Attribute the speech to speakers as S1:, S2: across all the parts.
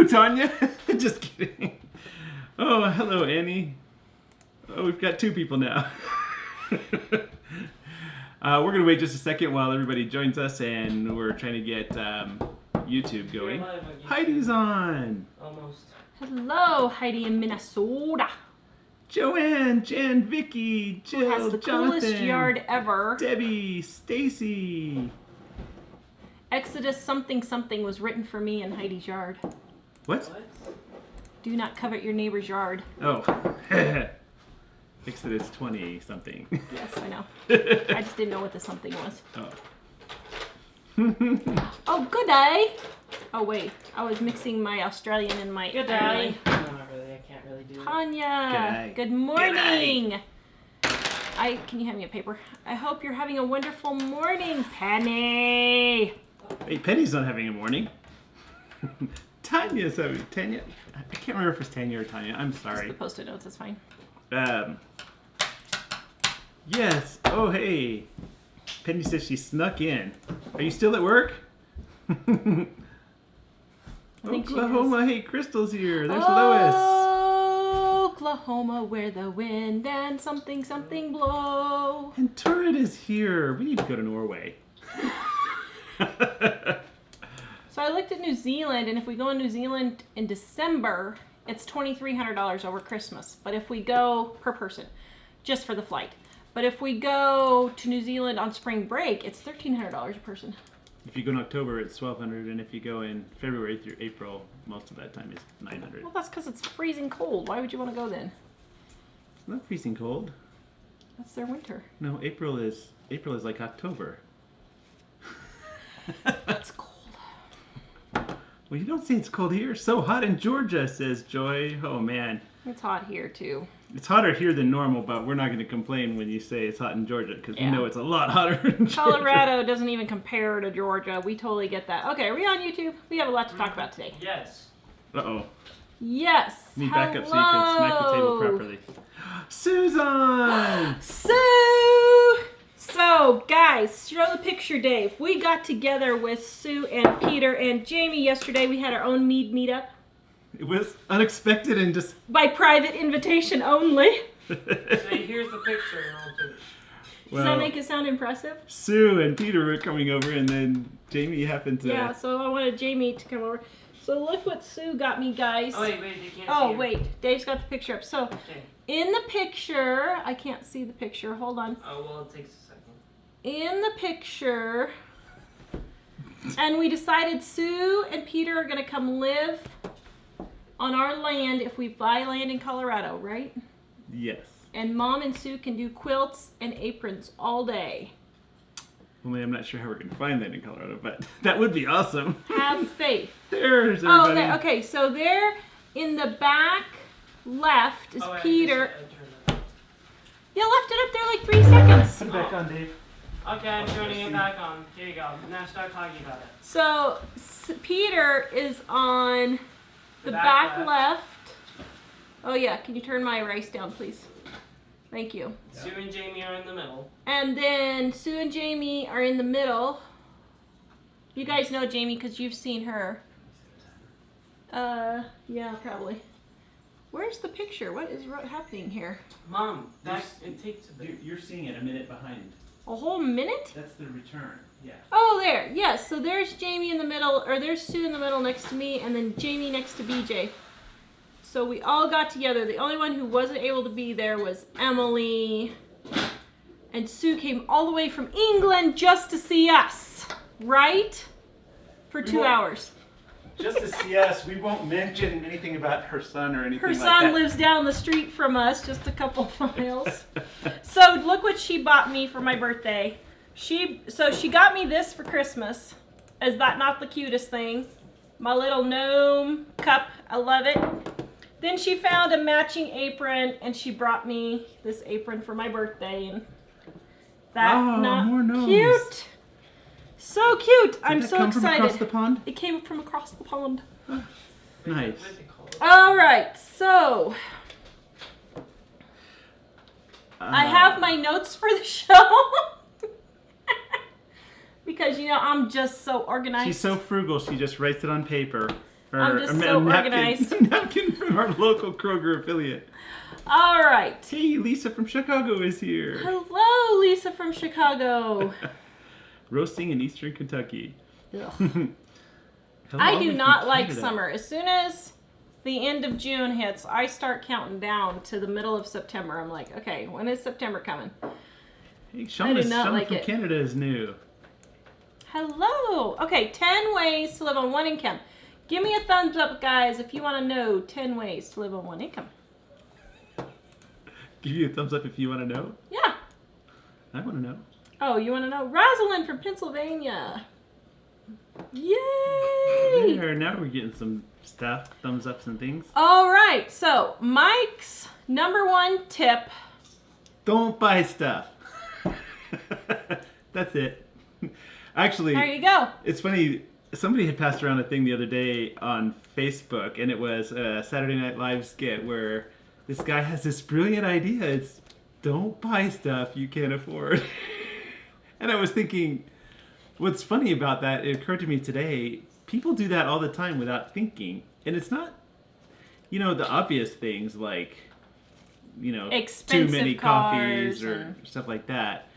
S1: too, Tanya. Just kidding. Oh, hello, Annie. Oh, we've got 2 people now. We're going to wait just a second while everybody joins us, and we're trying to get YouTube going. Heidi's on.
S2: Almost.
S3: Hello, Heidi in Minnesota.
S1: Joanne, Jen, Vicky, Jill,
S3: Who has the
S1: Jonathan,
S3: coolest yard ever.
S1: Debbie, Stacy.
S3: Exodus something something was written for me in Heidi's yard.
S1: What?
S3: Do not covet your neighbor's yard.
S1: Oh. Exodus 20 something.
S3: Yes, I know. I just didn't know what the something was.
S1: Oh.
S3: Oh, good day. Oh, wait. I was mixing my Australian and my
S2: Good day. No, not really. I can't really do it.
S3: Tanya. Good morning. Can you hand me a paper? I hope you're having a wonderful morning, Penny.
S1: Hey, Penny's not having a morning. Tanya's having Tanya. I can't remember if it's Tanya or Tanya. I'm
S3: Just
S1: sorry.
S3: the post-it notes, that's fine.
S1: Yes. Oh, hey. Penny says she snuck in. Are you still at work? Oklahoma. Hey, Crystal's here. There's Lois.
S3: Oklahoma, where the wind and something something blow.
S1: And Turret is here. We need to go to Norway.
S3: So I looked at New Zealand, and if we go in New Zealand in December, it's $2,300 over Christmas. But if we go per person, just for the flight. But if we go to New Zealand on spring break, it's $1,300 a person.
S1: If you go in October, it's $1,200, and if you go in February through April, most of that time is $900.
S3: Well, that's because it's freezing cold. Why would you want to go then?
S1: It's not freezing cold.
S3: That's their winter.
S1: No, April is like October.
S3: It's cold.
S1: Well, you don't say it's cold here. So hot in Georgia, says Joy. Oh, man.
S3: It's hot here, too.
S1: It's hotter here than normal, but we're not going to complain when you say it's hot in Georgia, because we
S3: Yeah.
S1: know it's a lot hotter in Georgia.
S3: Colorado doesn't even compare to Georgia. We totally get that. Okay, are we on YouTube? We have a lot to talk about today.
S2: Yes.
S1: Uh-oh.
S3: Yes.
S1: Need backup so you can smack the table properly. Susan!
S3: Sue! So, guys, show the picture, Dave. We got together with Sue and Peter and Jamie yesterday. We had our own meetup.
S1: It was unexpected and just...
S3: By private invitation only.
S2: So here's the picture. And I'll do it.
S3: Does that make it sound impressive?
S1: Sue and Peter were coming over, and then Jamie happened to...
S3: Yeah, so I wanted Jamie to come over. So look what Sue got me, guys.
S2: Oh, wait, you can't see
S3: Oh,
S2: it.
S3: wait. Dave's got the picture up. So,
S2: Okay.
S3: in the picture... I can't see the picture. Hold on.
S2: Oh, well, it takes a second.
S3: In the picture... And we decided Sue and Peter are going to come live on our land if we buy land in Colorado, right?
S1: Yes.
S3: And Mom and Sue can do quilts and aprons all day.
S1: Only I'm not sure how we're going to find that in Colorado, but that would be awesome.
S3: Have faith.
S1: There's everybody.
S3: Oh, there, okay, so there in the back left is Peter. Yeah, left it up there like 3 seconds.
S1: Put it back on, Dave.
S2: Okay, I'm turning it back on. Here you go. Now start talking about it.
S3: So Peter is on the back left. Oh yeah, can you turn my rice down, please? Thank you.
S2: Sue and Jamie are in the middle.
S3: And then Sue and Jamie are in the middle. You guys know Jamie because you've seen her. Yeah, probably. Where's the picture? What is happening here?
S2: Mom, it takes a bit.
S1: You're seeing it a minute behind.
S3: A whole minute?
S1: That's the return. Yeah.
S3: Oh, there. Yes, so there's Jamie in the middle, or there's Sue in the middle next to me, and then Jamie next to BJ. So we all got together. The only one who wasn't able to be there was Emily. And Sue came all the way from England just to see us, right? For 2 hours.
S1: Just to see us, we won't mention anything about her son or anything
S3: Her
S1: like
S3: son
S1: that.
S3: lives down the street from us, just a couple miles. So look what she bought me for my birthday. She got me this for Christmas. Is that not the cutest thing? My little gnome cup. I love it. Then she found a matching apron, and she brought me this apron for my birthday. And that
S1: more gnomes.
S3: cute? So cute! I'm so excited.
S1: From across the pond?
S3: It came from across the pond.
S1: Nice.
S3: All right, so I have my notes for the show because I'm just so organized.
S1: She's so frugal. She just writes it on paper.
S3: I'm just so organized.
S1: Napkin from our local Kroger affiliate.
S3: All right.
S1: Hey, Lisa from Chicago is here.
S3: Hello, Lisa from Chicago.
S1: Roasting in Eastern Kentucky.
S3: Ugh.
S1: Hello
S3: I do
S1: from
S3: not like
S1: Canada.
S3: summer. As soon as the end of June hits, I start counting down to the middle of September. I'm like, okay, when is September coming?
S1: Hey,
S3: I
S1: Shauna
S3: do not like
S1: from
S3: it.
S1: Canada is new.
S3: Hello. Okay, 10 ways to live on one income. Give me a thumbs up, guys, if you want to know 10 ways to live on one income.
S1: Give you a thumbs up if you want to know.
S3: Yeah.
S1: I want to know.
S3: Oh, you want to know? Rosalind from Pennsylvania. Yay!
S1: There, now we're getting some stuff, thumbs ups and things.
S3: All right, so Mike's number one tip.
S1: Don't buy stuff. That's it. Actually,
S3: There you go.
S1: it's funny. Somebody had passed around a thing the other day on Facebook, and it was a Saturday Night Live skit where this guy has this brilliant idea. It's don't buy stuff you can't afford. And I was thinking, what's funny about that, it occurred to me today, people do that all the time without thinking. And it's not, the obvious things like,
S3: Expensive
S1: too many
S3: cars
S1: coffees or
S3: and-
S1: stuff like that.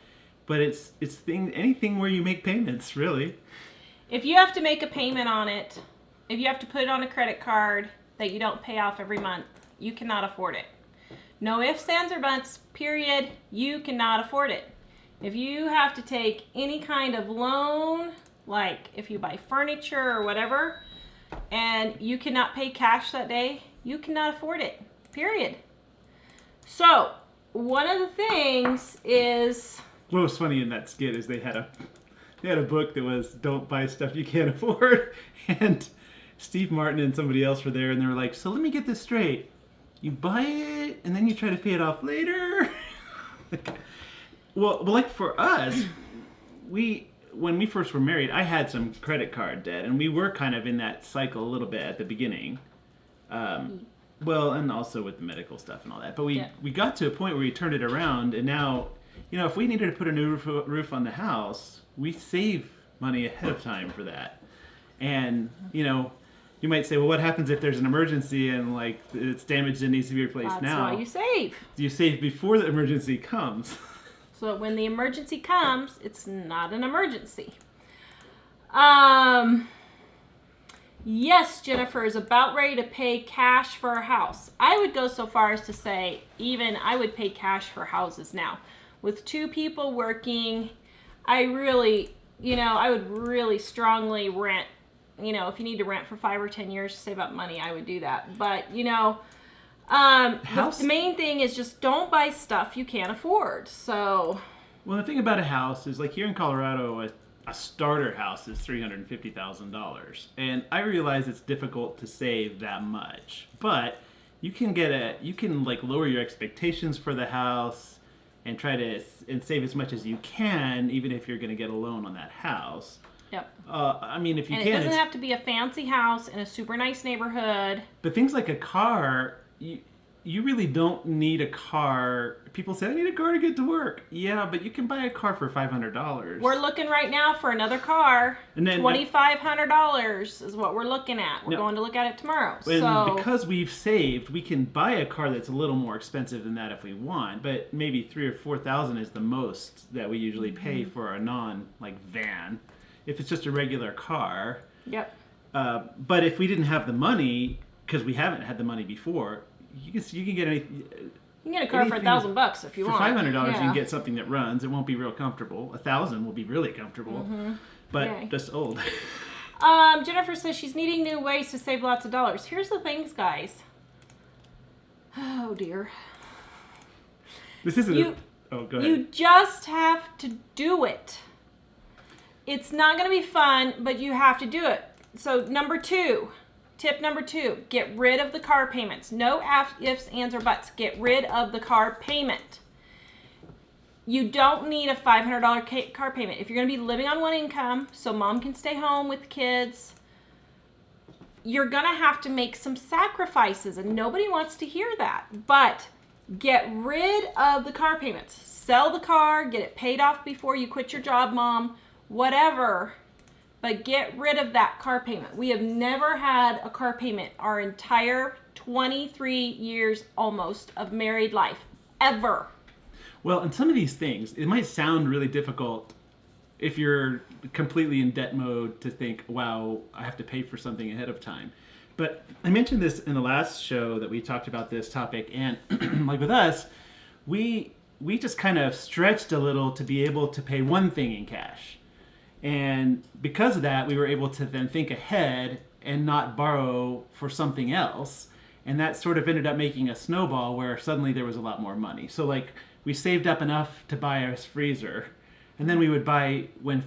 S1: But it's anything where you make payments, really.
S3: If you have to make a payment on it, if you have to put it on a credit card that you don't pay off every month, you cannot afford it. No ifs, ands, or buts, period. You cannot afford it. If you have to take any kind of loan, like if you buy furniture or whatever, and you cannot pay cash that day, you cannot afford it, period. So, one of the things is...
S1: What was funny in that skit is they had a book that was "Don't buy stuff you can't afford," and Steve Martin and somebody else were there, and they were like, "So let me get this straight: you buy it and then you try to pay it off later." well, like for us, when we first were married, I had some credit card debt, and we were kind of in that cycle a little bit at the beginning. Well, and also with the medical stuff and all that. But we got to a point where we turned it around, and now, if we needed to put a new roof on the house, we save money ahead of time for that. And, you might say, well, what happens if there's an emergency and, like, it's damaged and needs to be replaced now?
S3: That's why you save.
S1: You save before the emergency comes.
S3: So when the emergency comes, it's not an emergency. Yes, Jennifer is about ready to pay cash for a house. I would go so far as to say, even I would pay cash for houses now. With two people working, I really, I would really strongly rent. If you need to rent for 5 or 10 years to save up money, I would do that. But, the main thing is just don't buy stuff you can't afford. So.
S1: Well, the thing about a house is, like, here in Colorado, a starter house is $350,000. And I realize it's difficult to save that much. But you can lower your expectations for the house and try to save as much as you can, even if you're going to get a loan on that house.
S3: Yep.
S1: If you
S3: and
S1: can.
S3: it doesn't have to be a fancy house in a super nice neighborhood.
S1: But things like a car, you really don't need a car. People say, I need a car to get to work. Yeah, but you can buy a car for $500.
S3: We're looking right now for another car.
S1: And then
S3: $2,500 is what we're looking at. We're going to look at it tomorrow.
S1: And because we've saved, we can buy a car that's a little more expensive than that if we want. But maybe $3,000 or $4,000 is the most that we usually pay for a van. If it's just a regular car.
S3: Yep.
S1: But if we didn't have the money, because we haven't had the money before, you can get anything.
S3: You can get a car for $1,000 if you want.
S1: For $500, you can get something that runs. It won't be real comfortable. $1,000 will be really comfortable, but just old.
S3: Jennifer says she's needing new ways to save lots of dollars. Here's the things, guys. Oh dear.
S1: This isn't. Oh, go ahead.
S3: You just have to do it. It's not going to be fun, but you have to do it. So tip number 2, get rid of the car payments. No ifs, ands, or buts. Get rid of the car payment. You don't need a $500 car payment. If you're going to be living on one income, so mom can stay home with the kids, you're going to have to make some sacrifices, and nobody wants to hear that. But get rid of the car payments. Sell the car, get it paid off before you quit your job, mom. Whatever. but get rid of that car payment. We have never had a car payment our entire 23 years almost of married life, ever.
S1: Well, and some of these things, it might sound really difficult if you're completely in debt mode to think, wow, I have to pay for something ahead of time. But I mentioned this in the last show that we talked about this topic, and like with us, we just kind of stretched a little to be able to pay one thing in cash. And because of that, we were able to then think ahead and not borrow for something else. And that sort of ended up making a snowball where suddenly there was a lot more money. So like we saved up enough to buy a freezer, and then we would buy when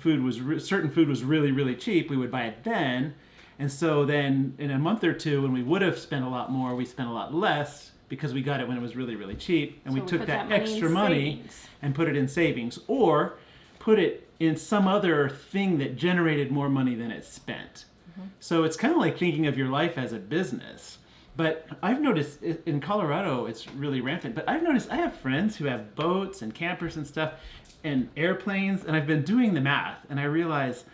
S1: certain food was really, really cheap, we would buy it then. And so then in a month or two, when we would have spent a lot more, we spent a lot less because we got it when it was really, really cheap. And
S3: So
S1: we took
S3: put
S1: that
S3: money
S1: extra
S3: in
S1: money
S3: savings.
S1: and put it in savings, or put it in some other thing that generated more money than it spent. So it's kind of like thinking of your life as a business. But I've noticed in Colorado, it's really rampant. But I've noticed I have friends who have boats and campers and stuff and airplanes. And I've been doing the math. And I realize,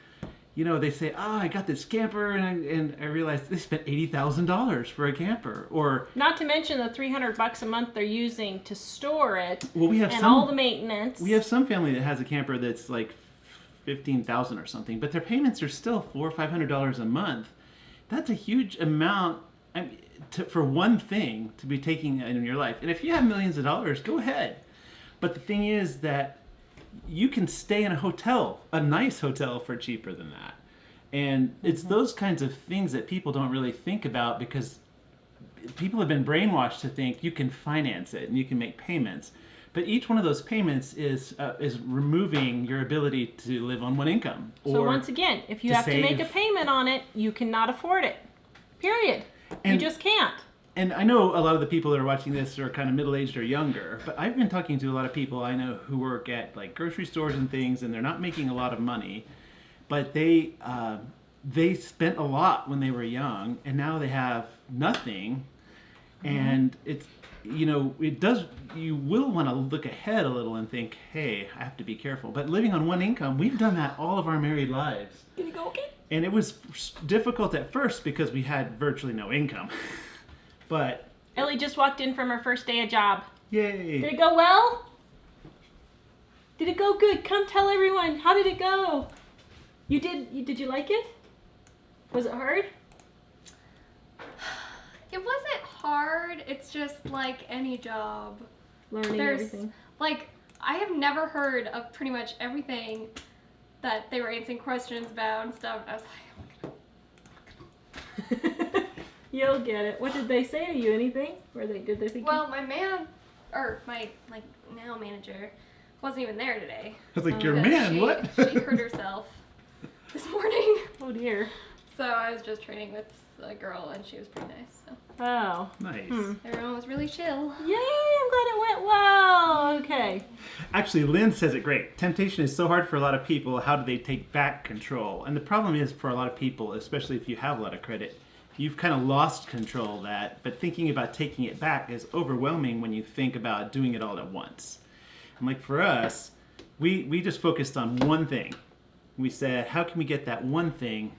S1: you know, they say, oh, I got this camper. And I realized they spent $80,000 for a camper. Or
S3: Not to mention the $300 a month they're using to store it,
S1: well, we have
S3: and
S1: some,
S3: all the maintenance.
S1: we have some family that has a camper that's like $15,000 or something. But their payments are still $400 or $500 a month. That's a huge amount. I mean, for one thing to be taking in your life. And if you have millions of dollars, go ahead. But the thing is that you can stay in a hotel, a nice hotel, for cheaper than that. And it's those kinds of things that people don't really think about because people have been brainwashed to think you can finance it and you can make payments. But each one of those payments is removing your ability to live on one income.
S3: So once again, if you
S1: to
S3: have to make a
S1: save.
S3: payment on it, you cannot afford it. Period. You
S1: And-
S3: just can't.
S1: And I know a lot of the people that are watching this are kind of middle-aged or younger, but I've been talking to a lot of people I know who work at like grocery stores and things, and they're not making a lot of money, but they spent a lot when they were young, and now they have nothing, and it's, you know, you will want to look ahead a little and think, hey, I have to be careful. But living on one income, we've done that all of our married lives.
S3: Can you go okay?
S1: And it was difficult at first because we had virtually no income. But
S3: Elly just walked in from her first day of job.
S1: yay!
S3: Did it go well? Did it go good? Come tell everyone. How did it go? Did you like it? Was it hard?
S4: It wasn't hard. It's just like any job.
S3: Learning everything.
S4: Like, I have never heard of pretty much everything that they were answering questions about and stuff. I was like, oh my God.
S3: You'll get it. What did they say to you? Anything? Did they think?
S4: Well, my now manager wasn't even there today.
S1: I was like,
S3: Oh,
S1: your
S4: Because
S1: man,
S4: she,
S1: what?
S4: She hurt herself this morning.
S3: Oh dear.
S4: So I was just training with a girl and she was pretty nice. So
S3: Oh.
S1: Nice.
S4: everyone was really chill.
S3: Yay! I'm glad it went well. Okay.
S1: Actually, Lynn says it great. Temptation is so hard for a lot of people. How do they take back control? And the problem is for a lot of people, especially if you have a lot of credit, you've kind of lost control of that. But thinking about taking it back is overwhelming when you think about doing it all at once. And like for us, we just focused on one thing. We said, how can we get that one thing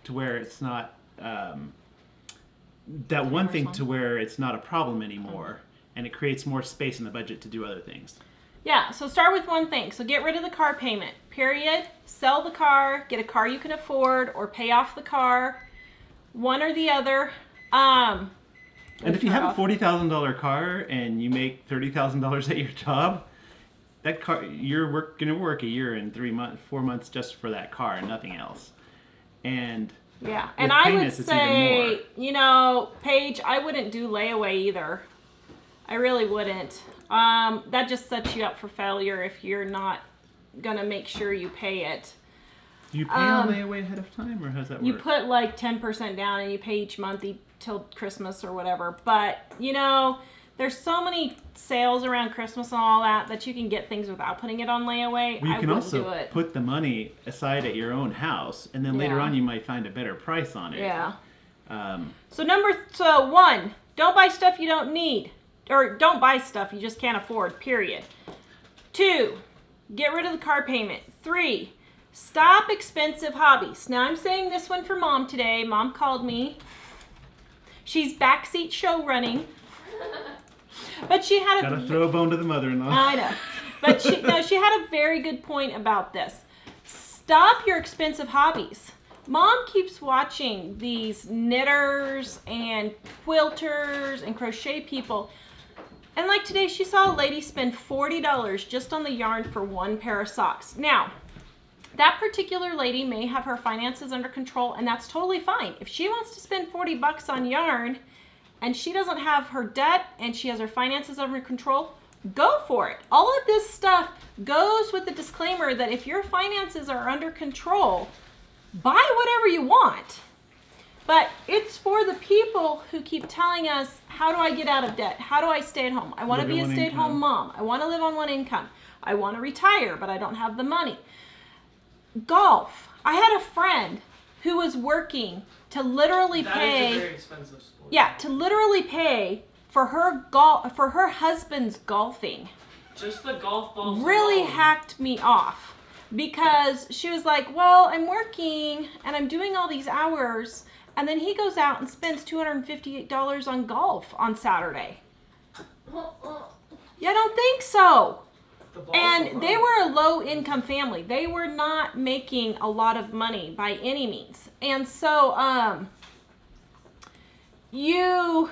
S1: to where it's not where it's not a problem anymore, and it creates more space in the budget to do other things.
S3: Yeah, so start with one thing. So get rid of the car payment, period. Sell the car, get a car you can afford, or pay off the car. One or the other.
S1: And if you have a $40,000 car and you make $30,000 at your job, that car, you're going to work a year and 4 months just for that car and nothing else. And
S3: Yeah,
S1: with
S3: and I would
S1: payments, it's even
S3: say,
S1: more.
S3: Paige, I wouldn't do layaway either. I really wouldn't. That just sets you up for failure if you're not gonna make sure you pay it.
S1: Do you pay on layaway ahead of time, or how does that work?
S3: You put like 10% down and you pay each month till Christmas or whatever. But, there's so many sales around Christmas and all that you can get things without putting it on layaway.
S1: Well, you
S3: I
S1: can
S3: wouldn't
S1: also
S3: do it.
S1: put the money aside at your own house, and then later
S3: Yeah.
S1: on you might find a better price on it.
S3: Yeah.
S1: Um,
S3: So one, don't buy stuff you don't need. Or don't buy stuff you just can't afford, period. 2, get rid of the car payment. 3, Stop expensive hobbies. Now I'm saying this one for Mom today. Mom called me. She's backseat show running. But she had a...
S1: Gotta throw a bone to the mother-in-law.
S3: I know. But she had a very good point about this. Stop your expensive hobbies. Mom keeps watching these knitters and quilters and crochet people. And like today, she saw a lady spend $40 just on the yarn for one pair of socks. Now, that particular lady may have her finances under control, and that's totally fine. If she wants to spend 40 bucks on yarn and she doesn't have her debt and she has her finances under control, go for it. All of this stuff goes with the disclaimer that if your finances are under control, buy whatever you want. But it's for the people who keep telling us, how do I get out of debt? How do I stay at home? I want to be a stay-at-home mom. I want to live on one income. I want to retire, but I don't have the money. Golf. I had a friend who was working to literally pay.
S2: That is a very expensive sport.
S3: Yeah, to literally pay for her husband's golfing.
S2: Just the golf balls.
S3: Really
S2: alone.
S3: hacked me off because she was like, well, I'm working and I'm doing all these hours, and then he goes out and spends $258 on golf on Saturday. Yeah, I don't think so. And they were a low income family. They were not making a lot of money by any means. And so you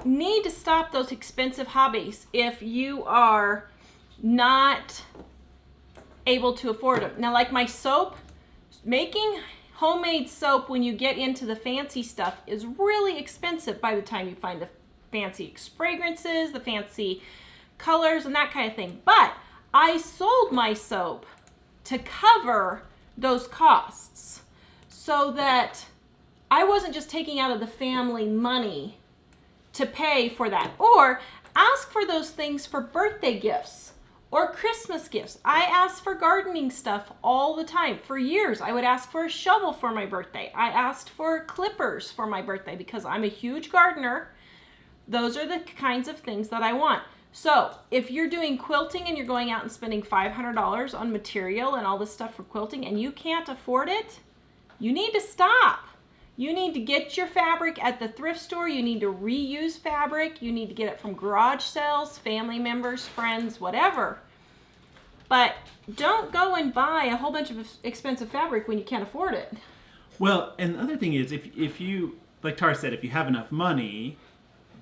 S3: need to stop those expensive hobbies if you are not able to afford them. Now, like my soap, making homemade soap when you get into the fancy stuff is really expensive by the time you find the fancy fragrances, the fancy colors, and that kind of thing. But I sold my soap to cover those costs so that I wasn't just taking out of the family money to pay for that. Or ask for those things for birthday gifts or Christmas gifts. I ask for gardening stuff all the time. For years, I would ask for a shovel for my birthday. I asked for clippers for my birthday because I'm a huge gardener. Those are the kinds of things that I want. So if you're doing quilting and you're going out and spending $500 on material and all this stuff for quilting and you can't afford it, you need to stop. You need to get your fabric at the thrift store. You need to reuse fabric. You need to get it from garage sales, family members, friends, whatever. But don't go and buy a whole bunch of expensive fabric when you can't afford it.
S1: Well, and the other thing is, if you, like Tara said, if you have enough money,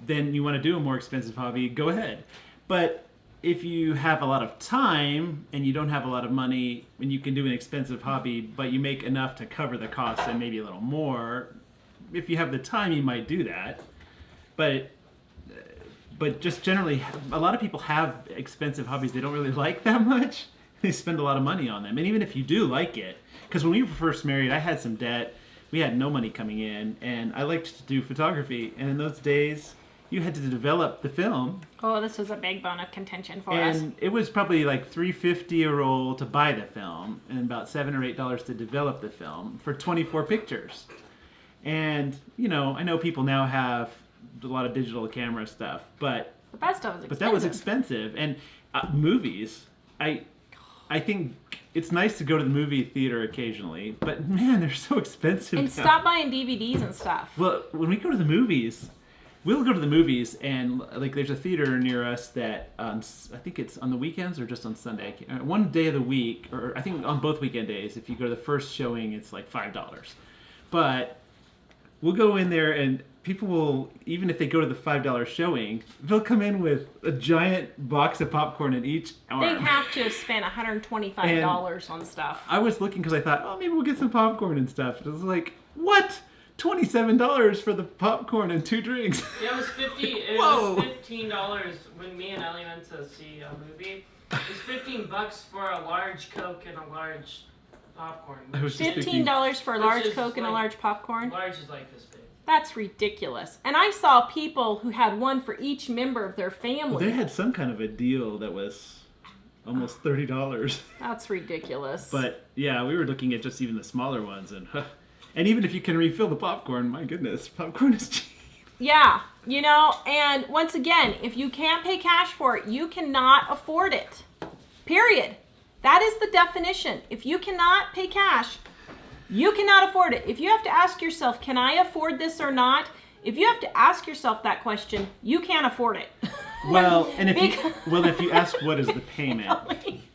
S1: then you want to do a more expensive hobby, go ahead. But if you have a lot of time and you don't have a lot of money and you can do an expensive hobby, but you make enough to cover the costs and maybe a little more, if you have the time, you might do that. But just generally, a lot of people have expensive hobbies they don't really like that much. They spend a lot of money on them. And even if you do like it, because when we were first married, I had some debt. We had no money coming in, and I liked to do photography. And in those days, you had to develop the film.
S3: Oh, this was a big bone of contention for us.
S1: And it was probably like $3.50 a roll to buy the film, and about $7 or $8 to develop the film for 24 pictures. And you know, I know people now have a lot of digital camera stuff, but
S3: that stuff was expensive.
S1: But that was expensive. And movies, I think it's nice to go to the movie theater occasionally, but man, they're so expensive.
S3: And
S1: now.
S3: stop buying DVDs and stuff.
S1: Well, when we go to the movies, we'll go to the movies, and like there's a theater near us that I think it's on the weekends or just on Sunday. One day of the week, or I think on both weekend days, if you go to the first showing, it's like $5. But we'll go in there, and people will, even if they go to the $5 showing, they'll come in with a giant box of popcorn in each arm.
S3: They have to have spent $125 on stuff.
S1: I was looking because I thought, oh, maybe we'll get some popcorn and stuff. It was like, what? $27 for the popcorn and 2 drinks.
S2: Yeah, it was $15 when me and Elly went to see a movie. It was $15 for a large Coke and a large popcorn.
S3: $15 for a large Coke and a
S2: like,
S3: large popcorn?
S2: Large is like this big.
S3: That's ridiculous. And I saw people who had one for each member of their family.
S1: Well, they had some kind of a deal that was almost $30.
S3: That's ridiculous.
S1: But yeah, we were looking at just even the smaller ones, and even if you can refill the popcorn, my goodness, popcorn is cheap.
S3: Yeah, you know, and once again, if you can't pay cash for it, you cannot afford it. Period. That is the definition. If you cannot pay cash, you cannot afford it. If you have to ask yourself, can I afford this or not? If you have to ask yourself that question, you can't afford it.
S1: Well, and if you ask what is the payment,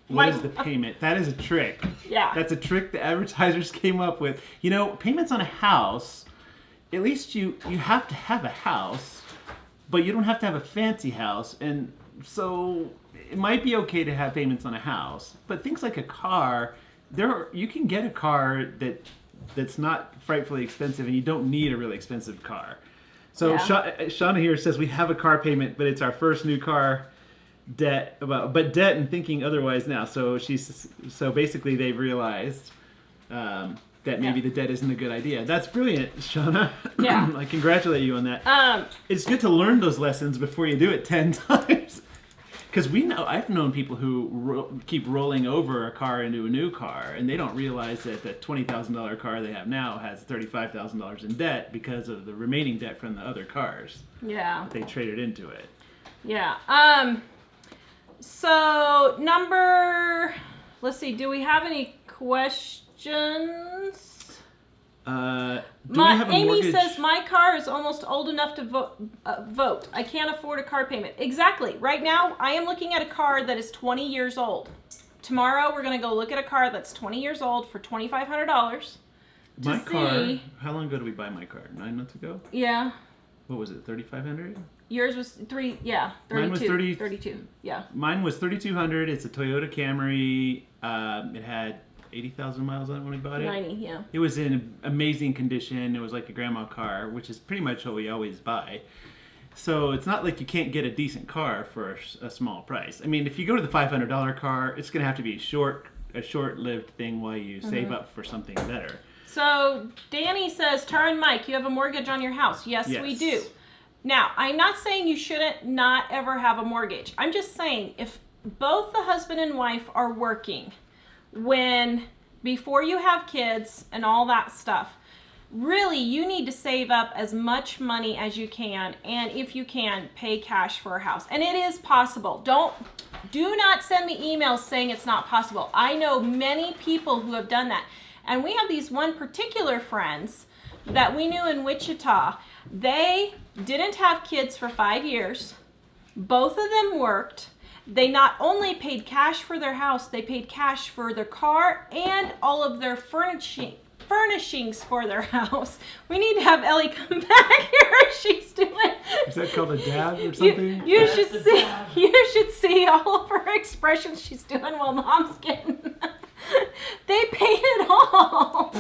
S1: what is the payment? That is a trick.
S3: Yeah.
S1: That's a trick the advertisers came up with. You know, payments on a house, at least you have to have a house, but you don't have to have a fancy house. And so it might be okay to have payments on a house, but things like a car, you can get a car that's not frightfully expensive, and you don't need a really expensive car. So Shauna here says we have a car payment, but it's our first new car debt, but debt and thinking otherwise now. So basically they've realized that maybe the debt isn't a good idea. That's brilliant, Shauna.
S3: Yeah.
S1: I congratulate you on that. It's good to learn those lessons before you do it 10 times. Because I've known people who keep rolling over a car into a new car, and they don't realize that the $20,000 car they have now has $35,000 in debt because of the remaining debt from the other cars.
S3: Yeah.
S1: They traded into it.
S3: Yeah. So let's see. Do we have any questions? Amy says my car is almost old enough to vote. I can't afford a car payment. Exactly. Right now, I am looking at a car that is 20 years old. Tomorrow, we're going to go look at a car that's 20 years old for $2,500.
S1: My car. How long ago did we buy my car? 9 months ago.
S3: Yeah.
S1: What was it? $3,500.
S3: Yours was 32.
S1: Mine was
S3: 32. Yeah.
S1: Mine was $3,200. It's a Toyota Camry. It had 80,000 miles on it when we bought it.
S3: 90, yeah.
S1: It was in amazing condition. It was like a grandma car, which is pretty much what we always buy. So it's not like you can't get a decent car for a small price. I mean, if you go to the $500 car, it's going to have to be a short-lived thing while you save up for something better.
S3: So Danny says, Tara and Mike, you have a mortgage on your house. Yes, we do. Now, I'm not saying you shouldn't not ever have a mortgage. I'm just saying if both the husband and wife are working before you have kids and all that stuff, really you need to save up as much money as you can, and if you can, pay cash for a house. And it is possible. Do not send me emails saying it's not possible. I know many people who have done that. And we have these one particular friends that we knew in Wichita. They didn't have kids for 5 years. Both of them worked. They not only paid cash for their house, they paid cash for their car and all of their furnishings for their house. We need to have Elly come back here. She's doing.
S1: Is that called a dab or something?
S3: You should see all of her expressions she's doing while Mom's getting. They paid it all.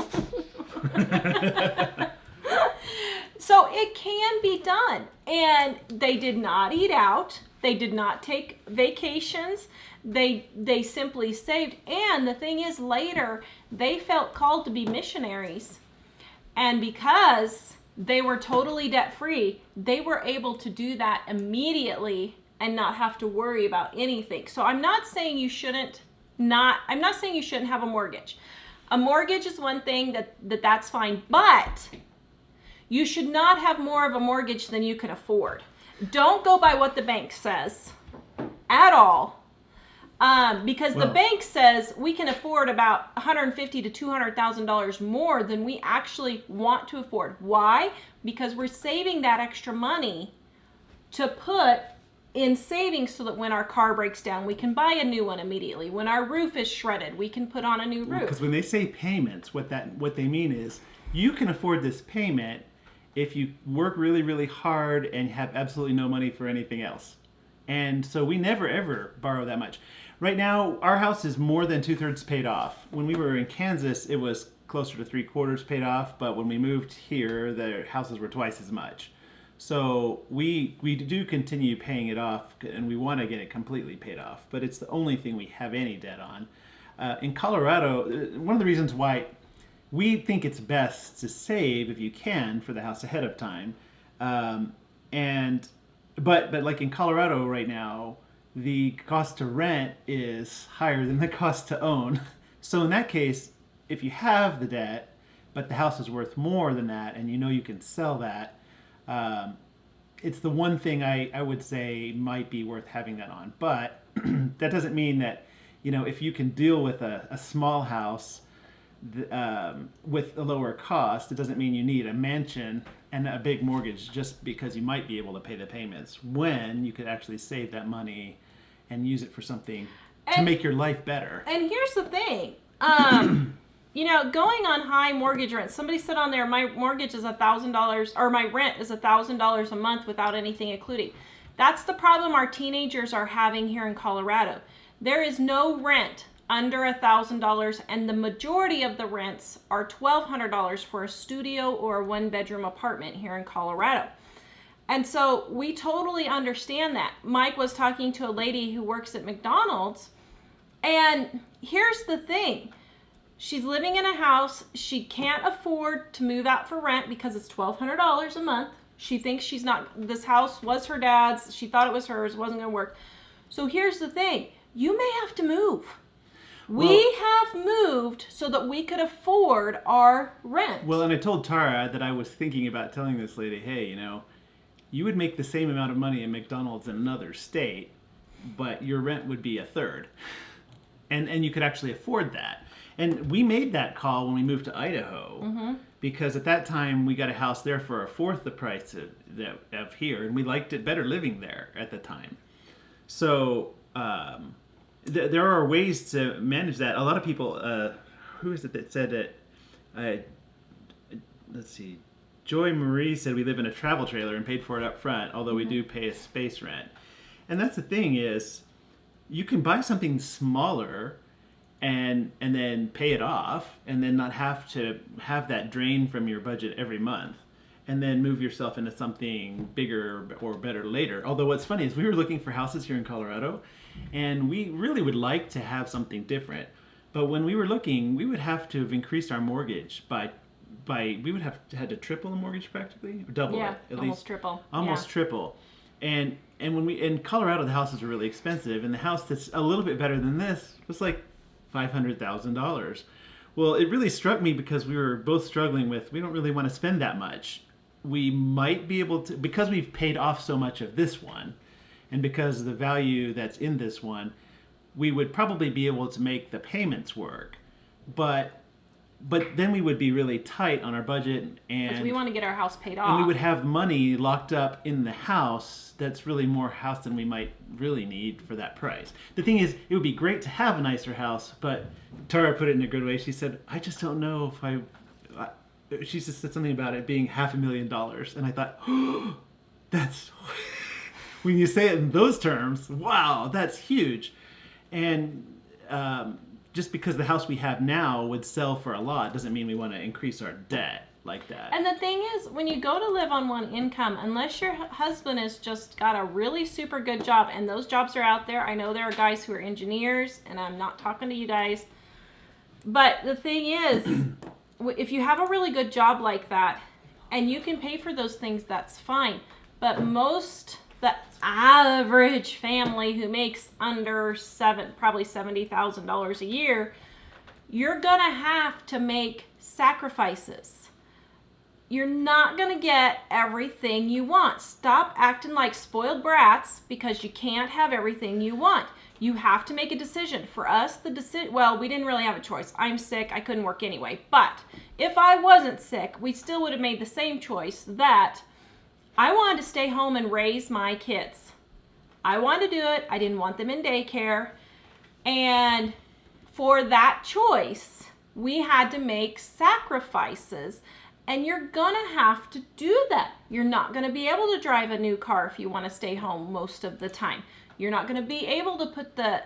S3: So it can be done. And they did not eat out. They did not take vacations. They simply saved. And the thing is, later, they felt called to be missionaries. And because they were totally debt-free, they were able to do that immediately and not have to worry about anything. So I'm not saying you shouldn't have a mortgage. A mortgage is one thing that's fine, but you should not have more of a mortgage than you can afford. Don't go by what the bank says at all, because the bank says we can afford about $150,000 to $200,000 more than we actually want to afford. Why? Because we're saving that extra money to put in savings so that when our car breaks down, we can buy a new one immediately. When our roof is shredded, we can put on a new roof.
S1: Because when they say payments, what they mean is you can afford this payment if you work really, really hard and have absolutely no money for anything else. And so we never, ever borrow that much. Right now, our house is more than 2/3 paid off. When we were in Kansas, it was closer to 3/4 paid off, but when we moved here, the houses were twice as much. So we do continue paying it off, and we want to get it completely paid off, but it's the only thing we have any debt on. In Colorado, one of the reasons why we think it's best to save, if you can, for the house ahead of time. But like in Colorado right now, the cost to rent is higher than the cost to own. So in that case, if you have the debt, but the house is worth more than that, and you know you can sell that, it's the one thing I would say might be worth having that on. But that doesn't mean that if you can deal with a small house with a lower cost, it doesn't mean you need a mansion and a big mortgage just because you might be able to pay the payments, when you could actually save that money and use it for something to make your life better.
S3: And here's the thing. Going on high mortgage rent, somebody said on there, my mortgage is $1,000, or my rent is $1,000 a month without anything including. That's the problem our teenagers are having here in Colorado. There is no rent under $1,000, and the majority of the rents are $1,200 for a studio or a one-bedroom apartment here in Colorado. And so we totally understand that. Mike was talking to a lady who works at McDonald's, and here's the thing. She's living in a house. She can't afford to move out for rent because it's $1,200 a month. She thinks this house was her dad's. She thought it was hers. It wasn't going to work. So here's the thing. You may have to move. We have moved so that we could afford our rent.
S1: Well, and I told Tara that I was thinking about telling this lady, hey, you would make the same amount of money at McDonald's in another state, but your rent would be a third. And you could actually afford that. And we made that call when we moved to Idaho, because at that time we got a house there for a fourth the price of here, and we liked it better living there at the time. So there are ways to manage that. A lot of people, who is it that said that? Let's see. Joy Marie said we live in a travel trailer and paid for it up front, although we do pay a space rent. And that's the thing is, you can buy something smaller and then pay it off, and then not have to have that drain from your budget every month, and then move yourself into something bigger or better later. Although what's funny is we were looking for houses here in Colorado, and we really would like to have something different. But when we were looking, we would have to have increased our mortgage by we would have had to triple the mortgage practically, or double it at
S3: almost
S1: least.
S3: Triple.
S1: Almost triple. And when we in Colorado, the houses are really expensive, and the house that's a little bit better than this was like $500,000. Well, it really struck me because we were both struggling with, we don't really want to spend that much. We might be able to, because we've paid off so much of this one, and because of the value that's in this one, we would probably be able to make the payments work. But then we would be really tight on our budget, and
S3: Because we want to get our house paid off.
S1: and we would have money locked up in the house that's really more house than we might really need for that price. The thing is, it would be great to have a nicer house, but Tara put it in a good way. She said, I just don't know if she just said something about it being $500,000. And I thought, oh, that's, when you say it in those terms, wow, that's huge. And just because the house we have now would sell for a lot doesn't mean we want to increase our debt like that.
S3: And the thing is, when you go to live on one income, unless your husband has just got a really super good job, and those jobs are out there. I know there are guys who are engineers, and I'm not talking to you guys. But the thing is, if you have a really good job like that, and you can pay for those things, that's fine. But the average family who makes under probably $70,000 a year, you're gonna have to make sacrifices. You're not gonna get everything you want. Stop acting like spoiled brats because you can't have everything you want. You have to make a decision. For us, well, we didn't really have a choice. I'm sick, I couldn't work anyway. But if I wasn't sick, we still would have made the same choice, that I wanted to stay home and raise my kids. I wanted to do it. I didn't want them in daycare. And for that choice, we had to make sacrifices. And you're gonna have to do that. You're not gonna be able to drive a new car if you want to stay home most of the time. You're not gonna be able to put the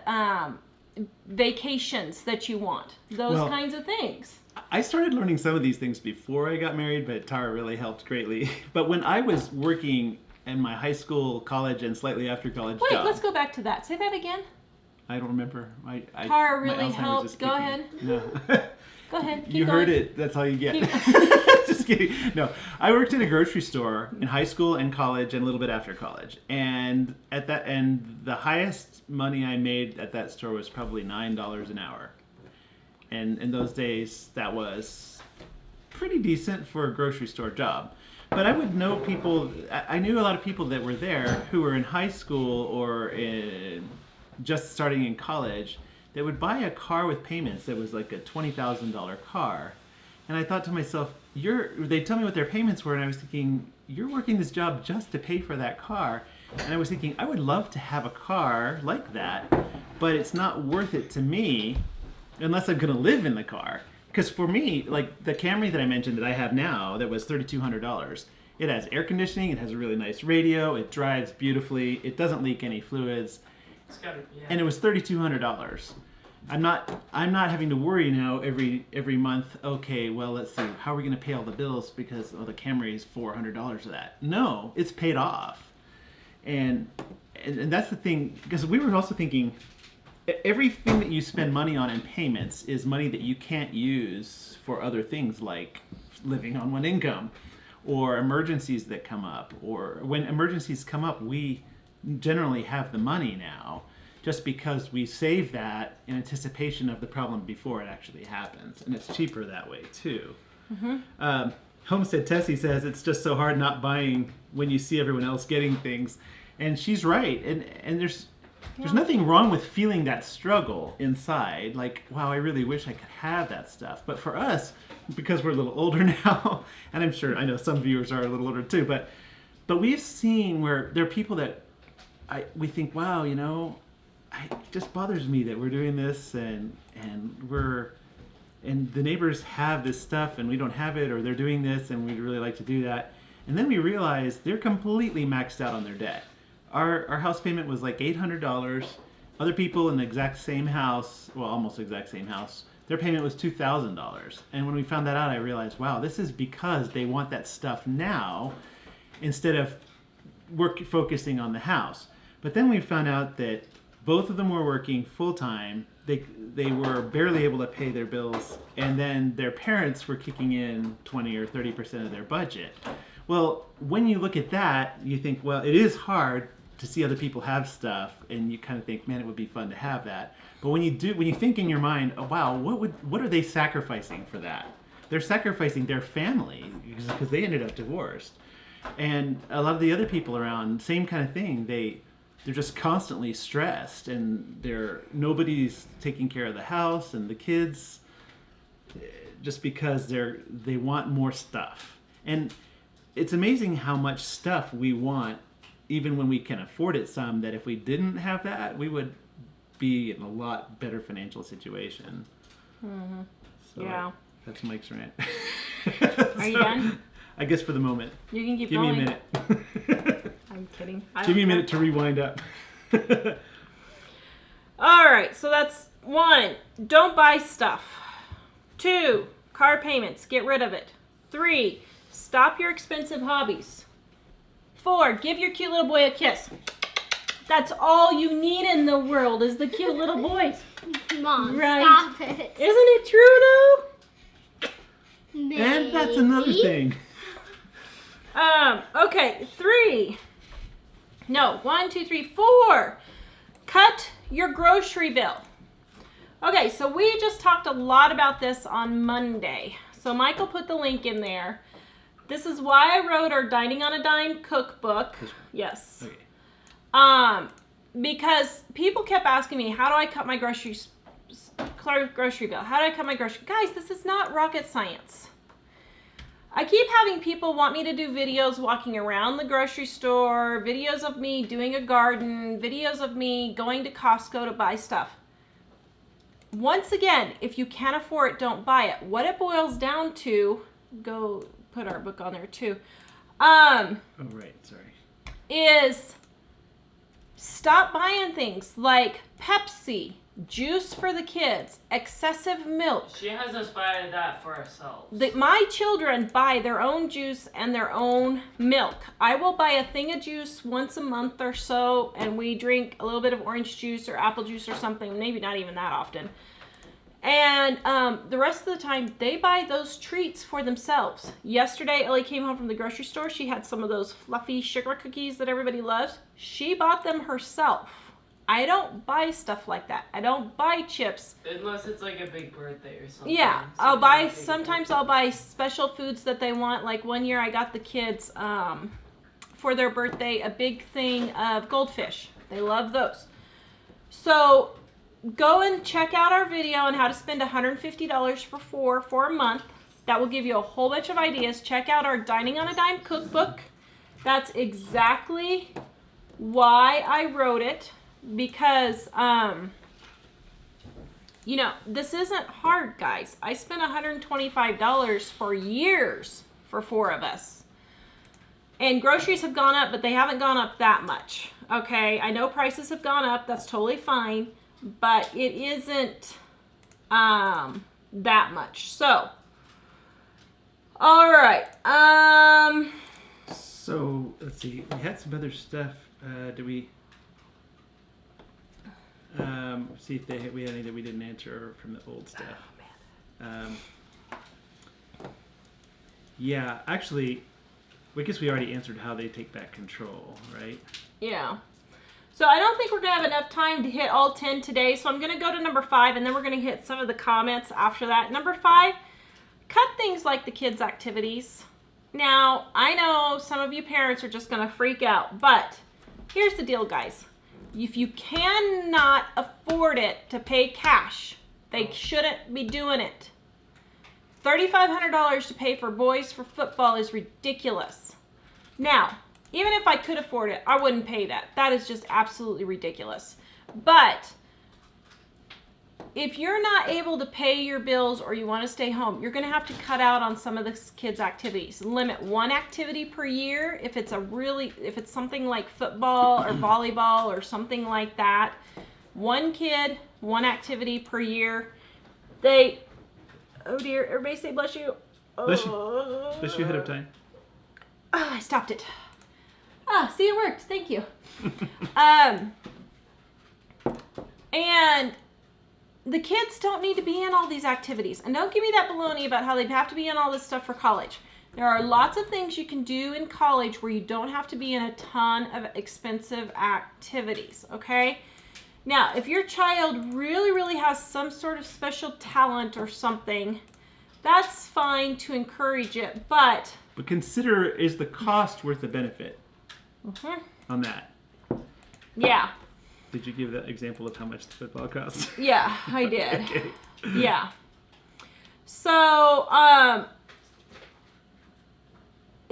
S3: vacations that you want. Those kinds of things.
S1: I started learning some of these things before I got married, but Tara really helped greatly. But when I was working in my high school, college, and slightly after college
S3: Wait,
S1: job,
S3: let's go back to that. Say that again.
S1: I don't remember.
S3: Tara
S1: my
S3: really
S1: Alzheimer's
S3: helped.
S1: is
S3: Go
S1: kicking.
S3: ahead.
S1: No.
S3: Go ahead. Keep
S1: You
S3: going.
S1: heard it. That's all you get. Just kidding. No, I worked in a grocery store in high school and college and a little bit after college. And the highest money I made at that store was probably $9 an hour. And in those days, that was pretty decent for a grocery store job. But I would know people, I knew a lot of people that were there who were in high school or just starting in college, that would buy a car with payments that was like a $20,000 car. And I thought to myself, they tell me what their payments were, and I was thinking, you're working this job just to pay for that car. And I was thinking, I would love to have a car like that, but it's not worth it to me unless I'm going to live in the car. Because for me, like the Camry that I mentioned that I have now, that was $3,200, it has air conditioning, it has a really nice radio, it drives beautifully, it doesn't leak any fluids, and it was $3,200. I'm not having to worry now every month. Okay, well, let's see, how are we going to pay all the bills because the Camry is $400 of that? No, it's paid off, and that's the thing. Because we were also thinking, everything that you spend money on in payments is money that you can't use for other things like living on one income, or emergencies that come up. Or when emergencies come up, we generally have the money now, just because we save that in anticipation of the problem before it actually happens. And it's cheaper that way too. Mm-hmm. Homestead Tessie says it's just so hard not buying when you see everyone else getting things. And she's right. And there's nothing wrong with feeling that struggle inside. Like, wow, I really wish I could have that stuff. But for us, because we're a little older now, and I know some viewers are a little older too, but we've seen where there are people that we think, wow, it just bothers me that we're doing this, and the neighbors have this stuff and we don't have it, or they're doing this and we'd really like to do that. And then we realize they're completely maxed out on their debt. Our house payment was like $800. Other people in the exact same house, well, almost exact same house, their payment was $2,000. And when we found that out, I realized, wow, this is because they want that stuff now instead of focusing on the house. But then we found out that both of them were working full-time. They were barely able to pay their bills, and then their parents were kicking in 20 or 30% of their budget. Well, when you look at that, you think, well, it is hard to see other people have stuff, and you kind of think, man, it would be fun to have that. But when you think in your mind, oh, wow, what are they sacrificing for that? They're sacrificing their family because they ended up divorced. And a lot of the other people around, same kind of thing. They're just constantly stressed, and nobody's taking care of the house and the kids, just because they want more stuff. And it's amazing how much stuff we want, even when we can afford it some, that if we didn't have that, we would be in a lot better financial situation.
S3: Mm-hmm.
S1: So
S3: yeah.
S1: That's Mike's rant.
S3: Are you done?
S1: I guess for the moment.
S3: You can keep
S1: Give
S3: going.
S1: me a minute.
S3: I'm kidding.
S1: Give me a minute to rewind up.
S3: All right, so that's 1, don't buy stuff. 2, car payments, get rid of it. 3, stop your expensive hobbies. 4, give your cute little boy a kiss. That's all you need in the world is the cute little boys.
S5: Mom,
S3: Right.
S5: stop it.
S3: Isn't it true though?
S5: Maybe.
S1: And that's another thing.
S3: Okay, 3. No, 1, 2, 3, 4. Cut your grocery bill. Okay, so we just talked a lot about this on Monday. So Michael put the link in there. This is why I wrote our Dining on a Dime cookbook. Yes.
S1: Okay.
S3: Because people kept asking me, how do I cut my grocery bill? How do I cut my grocery? Guys, this is not rocket science. I keep having people want me to do videos walking around the grocery store, videos of me doing a garden, videos of me going to Costco to buy stuff. Once again, if you can't afford it, don't buy it. What it boils down to, go put our book on there too,
S1: Oh, right, sorry.
S3: is stop buying things like Pepsi, juice for the kids, excessive milk.
S2: She has us buy that for ourselves.
S3: My children buy their own juice and their own milk. I will buy a thing of juice once a month or so, and we drink a little bit of orange juice or apple juice or something, maybe not even that often. And the rest of the time, they buy those treats for themselves. Yesterday, Elly came home from the grocery store. She had some of those fluffy sugar cookies that everybody loves. She bought them herself. I don't buy stuff like that. I don't buy chips.
S2: Unless it's like a big birthday or something.
S3: Yeah, sometimes I'll buy special foods that they want. Like one year I got the kids, for their birthday, a big thing of goldfish. They love those. So go and check out our video on how to spend $150 for a month. That will give you a whole bunch of ideas. Check out our Dining on a Dime cookbook. That's exactly why I wrote it, because, you know, this isn't hard, guys. I spent $125 for years for 4 of us. And groceries have gone up, but they haven't gone up that much. Okay, I know prices have gone up. That's totally fine. But it isn't that much. So, all right.
S1: So, let's see. We had some other stuff. Did we... see if we had any that we didn't answer from the old stuff.
S3: Oh, man.
S1: Yeah, actually, I guess we already answered how they take back control, right?
S3: Yeah. So I don't think we're going to have enough time to hit all 10 today. So I'm going to go to number 5, and then we're going to hit some of the comments after that. Number 5, cut things like the kids' activities. Now, I know some of you parents are just going to freak out, but here's the deal, guys. If you cannot afford it to pay cash, they shouldn't be doing it. $3,500 to pay for boys for football is ridiculous. Now, even if I could afford it, I wouldn't pay that. That is just absolutely ridiculous. But if you're not able to pay your bills or you want to stay home, you're going to have to cut out on some of the kids' activities. Limit one activity per year. If it's something like football or volleyball or something like that, one kid, one activity per year. Oh dear, everybody say bless you.
S1: Bless you. Bless you ahead of time.
S3: Oh, I stopped it. Ah, see, it worked. Thank you. And the kids don't need to be in all these activities. And don't give me that baloney about how they have to be in all this stuff for college. There are lots of things you can do in college where you don't have to be in a ton of expensive activities, okay? Now, if your child really, really has some sort of special talent or something, that's fine to encourage it, but
S1: consider, is the cost worth the benefit on that?
S3: Yeah.
S1: Did you give that example of how much the football costs?
S3: Yeah, I did.
S1: Okay.
S3: Yeah. So,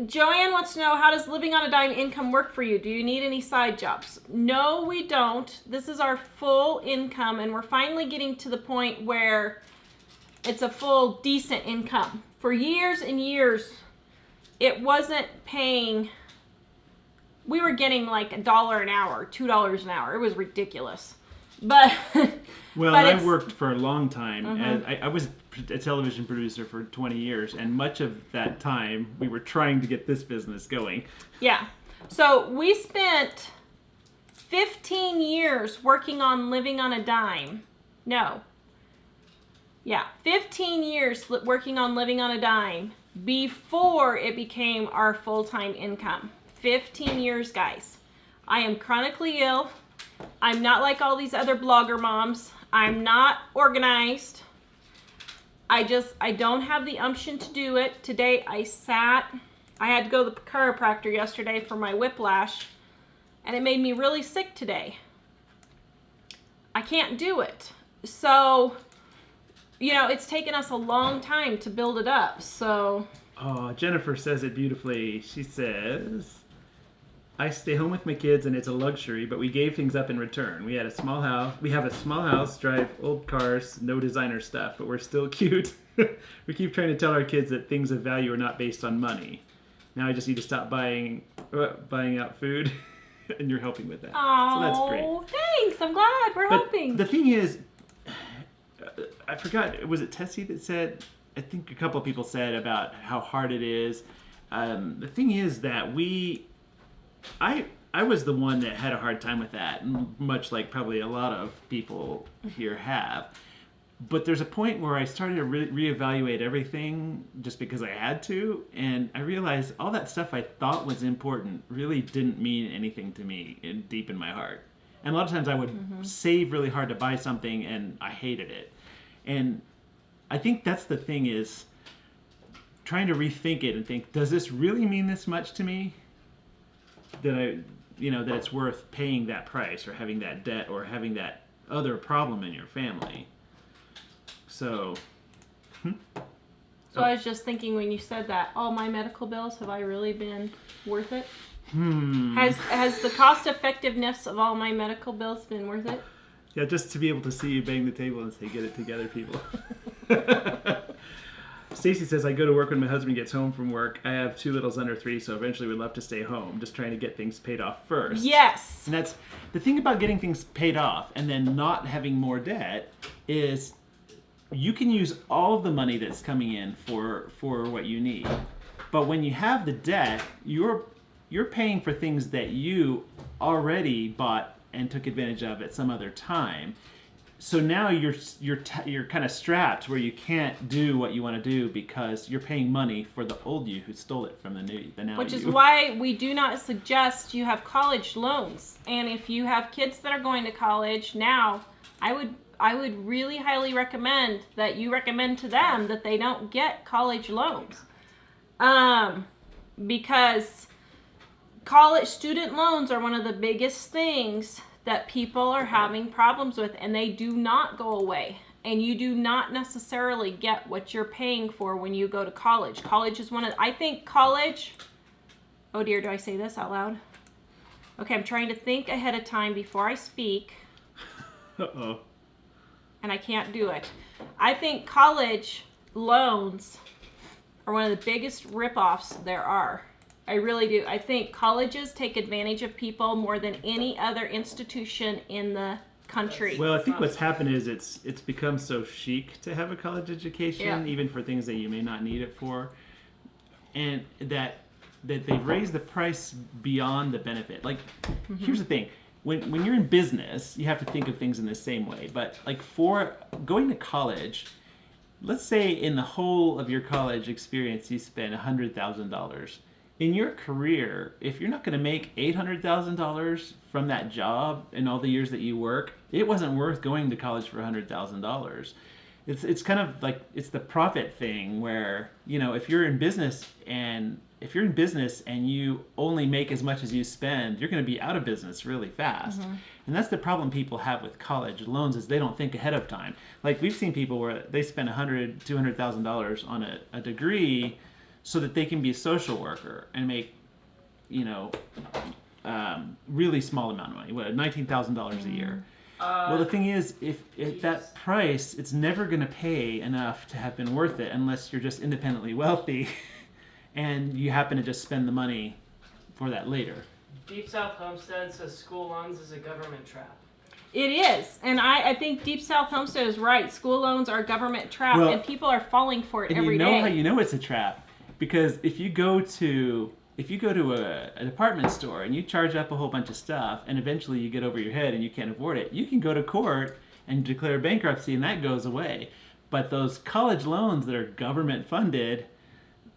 S3: Joanne wants to know, how does living on a dime income work for you? Do you need any side jobs? No, we don't. This is our full income, and we're finally getting to the point where it's a full decent income. For years and years, it wasn't paying. We were getting like $1 an hour, $2 an hour. It was ridiculous. But
S1: well,
S3: but
S1: I worked for a long time.
S3: Mm-hmm.
S1: I was a television producer for 20 years, and much of that time we were trying to get this business going.
S3: Yeah. So we spent 15 years working on living on a dime. No. Yeah, 15 years working on living on a dime before it became our full-time income. 15 years, guys. I am chronically ill. I'm not like all these other blogger moms. I'm not organized. I don't have the umption to do it. Today I had to go to the chiropractor yesterday for my whiplash, and it made me really sick today. I can't do it. So, you know, it's taken us a long time to build it up, so.
S1: Oh, Jennifer says it beautifully. She says, I stay home with my kids and it's a luxury, but we gave things up in return. We have a small house, drive old cars, no designer stuff, but we're still cute. We keep trying to tell our kids that things of value are not based on money. Now I just need to stop buying out food, and you're helping with that.
S3: Oh,
S1: so that's great.
S3: Thanks. I'm glad we're helping.
S1: The thing is, I forgot, was it Tessie that said, I think a couple of people said about how hard it is. The thing is that I was the one that had a hard time with that, much like probably a lot of people here have. But there's a point where I started to reevaluate everything just because I had to, and I realized all that stuff I thought was important really didn't mean anything to me deep in my heart. And a lot of times I would save really hard to buy something, and I hated it. And I think that's the thing, is trying to rethink it and think, does this really mean this much to me? That that it's worth paying that price, or having that debt, or having that other problem in your family. So.
S3: So I was just thinking when you said that, all my medical bills, have I really been worth it? Has the cost effectiveness of all my medical bills been worth it?
S1: Yeah, just to be able to see you bang the table and say, "Get it together, people." Stacy says, "I go to work when my husband gets home from work. I have 2 littles under 3, so eventually would love to stay home. Just trying to get things paid off first."
S3: Yes.
S1: And that's the thing about getting things paid off and then not having more debt is you can use all of the money that's coming in for what you need. But when you have the debt, you're paying for things that you already bought and took advantage of at some other time. So now you're kind of strapped where you can't do what you want to do because you're paying money for the old you who stole it from the now you.
S3: Which is why we do not suggest you have college loans. And if you have kids that are going to college now, I would really highly recommend that you recommend to them that they don't get college loans. Because college student loans are one of the biggest things that people are having problems with, and they do not go away. And you do not necessarily get what you're paying for when you go to college. College is I think college, oh dear, do I say this out loud? Okay, I'm trying to think ahead of time before I speak.
S1: Uh-oh.
S3: And I can't do it. I think college loans are one of the biggest rip-offs there are. I really do. I think colleges take advantage of people more than any other institution in the country.
S1: Well, I think what's happened is it's become so chic to have a college education,
S3: Yeah.
S1: even for things that you may not need it for, and that they've raised the price beyond the benefit. Like, here's the thing. When you're in business, you have to think of things in the same way. But like for going to college, let's say in the whole of your college experience, you spend $100,000. In your career, if you're not going to make $800,000 from that job in all the years that you work, it wasn't worth going to college for $100,000. It's kind of like it's the profit thing where, you know, if you're in business and you only make as much as you spend, you're going to be out of business really fast. And that's the problem people have with college loans is they don't think ahead of time. Like we've seen people where they spend $100,000, $200,000 on a degree so that they can be a social worker and make, you know, really small amount of money, $19,000 a year. Well, the thing is, if that price, it's never going to pay enough to have been worth it unless you're just independently wealthy and you happen to just spend the money for that later.
S2: Deep South Homestead says school loans is a government trap.
S3: It is. And I think Deep South Homestead is right. School loans are a government trap,
S1: Well,
S3: and people are falling for it
S1: and
S3: every
S1: you know
S3: day.
S1: how you know it's a trap? Because if you go to a department store and you charge up a whole bunch of stuff and eventually you get over your head and you can't afford it, you can go to court and declare bankruptcy and that goes away. But those college loans that are government funded,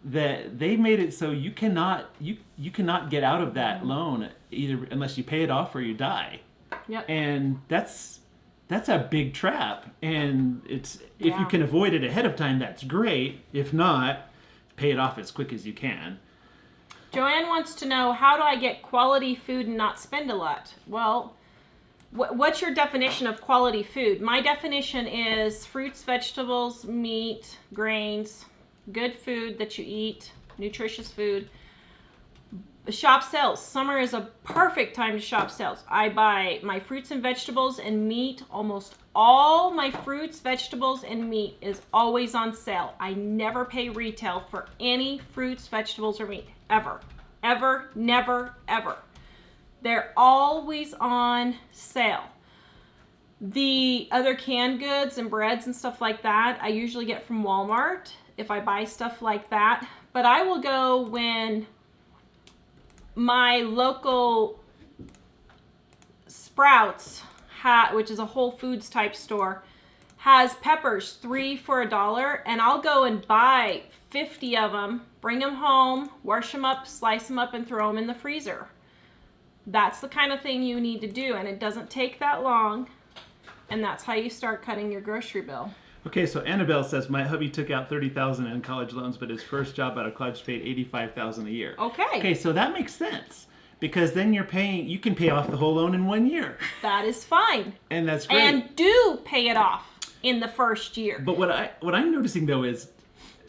S1: that they made it so you cannot get out of that loan either unless you pay it off or you die.
S3: Yep.
S1: And that's a big trap. And if you can avoid it ahead of time, that's great. If not, pay it off as quick as you can.
S3: Joanne wants to know, how do I get quality food and not spend a lot? Well, what's your definition of quality food? My definition is fruits, vegetables, meat, grains, good food that you eat, nutritious food. Shop sales. Summer is a perfect time to shop sales. I buy my fruits and vegetables and meat. Almost all my fruits, vegetables, and meat is always on sale. I never pay retail for any fruits, vegetables, or meat. Ever. Ever. Never. Ever. They're always on sale. The other canned goods and breads and stuff like that, I usually get from Walmart if I buy stuff like that. But I will go when my local Sprouts, which is a Whole Foods type store, has peppers 3 for $1, and I'll go and buy 50 of them, bring them home, wash them up, slice them up, and throw them in the freezer. That's the kind of thing you need to do, and it doesn't take that long, and that's how you start cutting your grocery bill.
S1: Okay, so Annabelle says, my hubby took out $30,000 in college loans, but his first job out of college paid $85,000 a year.
S3: Okay.
S1: Okay, so that makes sense because then you can pay off the whole loan in 1 year.
S3: That is fine.
S1: And that's great.
S3: And do pay it off in the first year.
S1: But what I'm noticing though is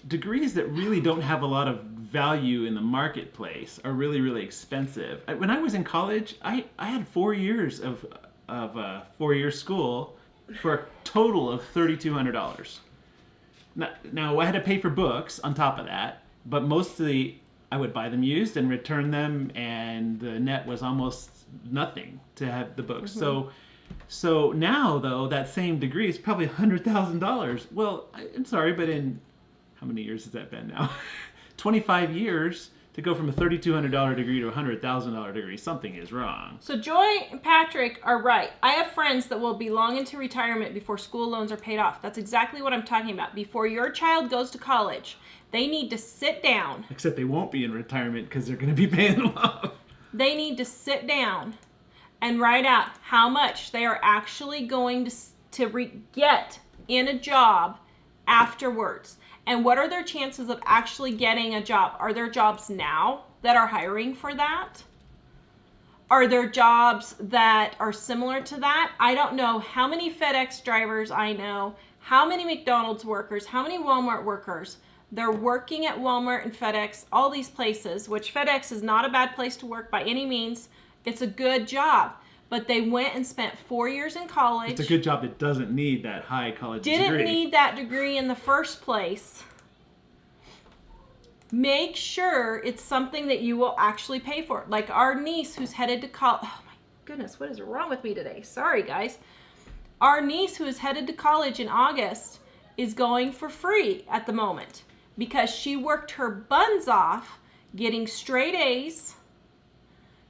S1: degrees that really don't have a lot of value in the marketplace are really, really expensive. When I was in college, I had 4 years of 4-year school for a total of $3,200. Now I had to pay for books on top of that, but mostly I would buy them used and return them, and the net was almost nothing to have the books.
S3: Mm-hmm.
S1: So now though, that same degree is probably $100,000. Well, I'm sorry, but in how many years has that been now? 25 years to go from a $3,200 degree to a $100,000 degree. Something is wrong.
S3: So Joy and Patrick are right. I have friends that will belong into retirement before school loans are paid off. That's exactly what I'm talking about. Before your child goes to college, they need to sit down.
S1: Except they won't be in retirement because they're going to be paying them off.
S3: They need to sit down and write out how much they are actually going to get in a job afterwards. And what are their chances of actually getting a job? Are there jobs now that are hiring for that? Are there jobs that are similar to that? I don't know how many FedEx drivers I know, how many McDonald's workers, how many Walmart workers. They're working at Walmart and FedEx, all these places, which FedEx is not a bad place to work by any means. It's a good job. But they went and spent 4 years in college.
S1: It's a good job that doesn't need that high college degree.
S3: Didn't need that degree in the first place. Make sure it's something that you will actually pay for. Like our niece who's headed to college. Oh my goodness, what is wrong with me today? Sorry, guys. Our niece who is headed to college in August is going for free at the moment because she worked her buns off getting straight A's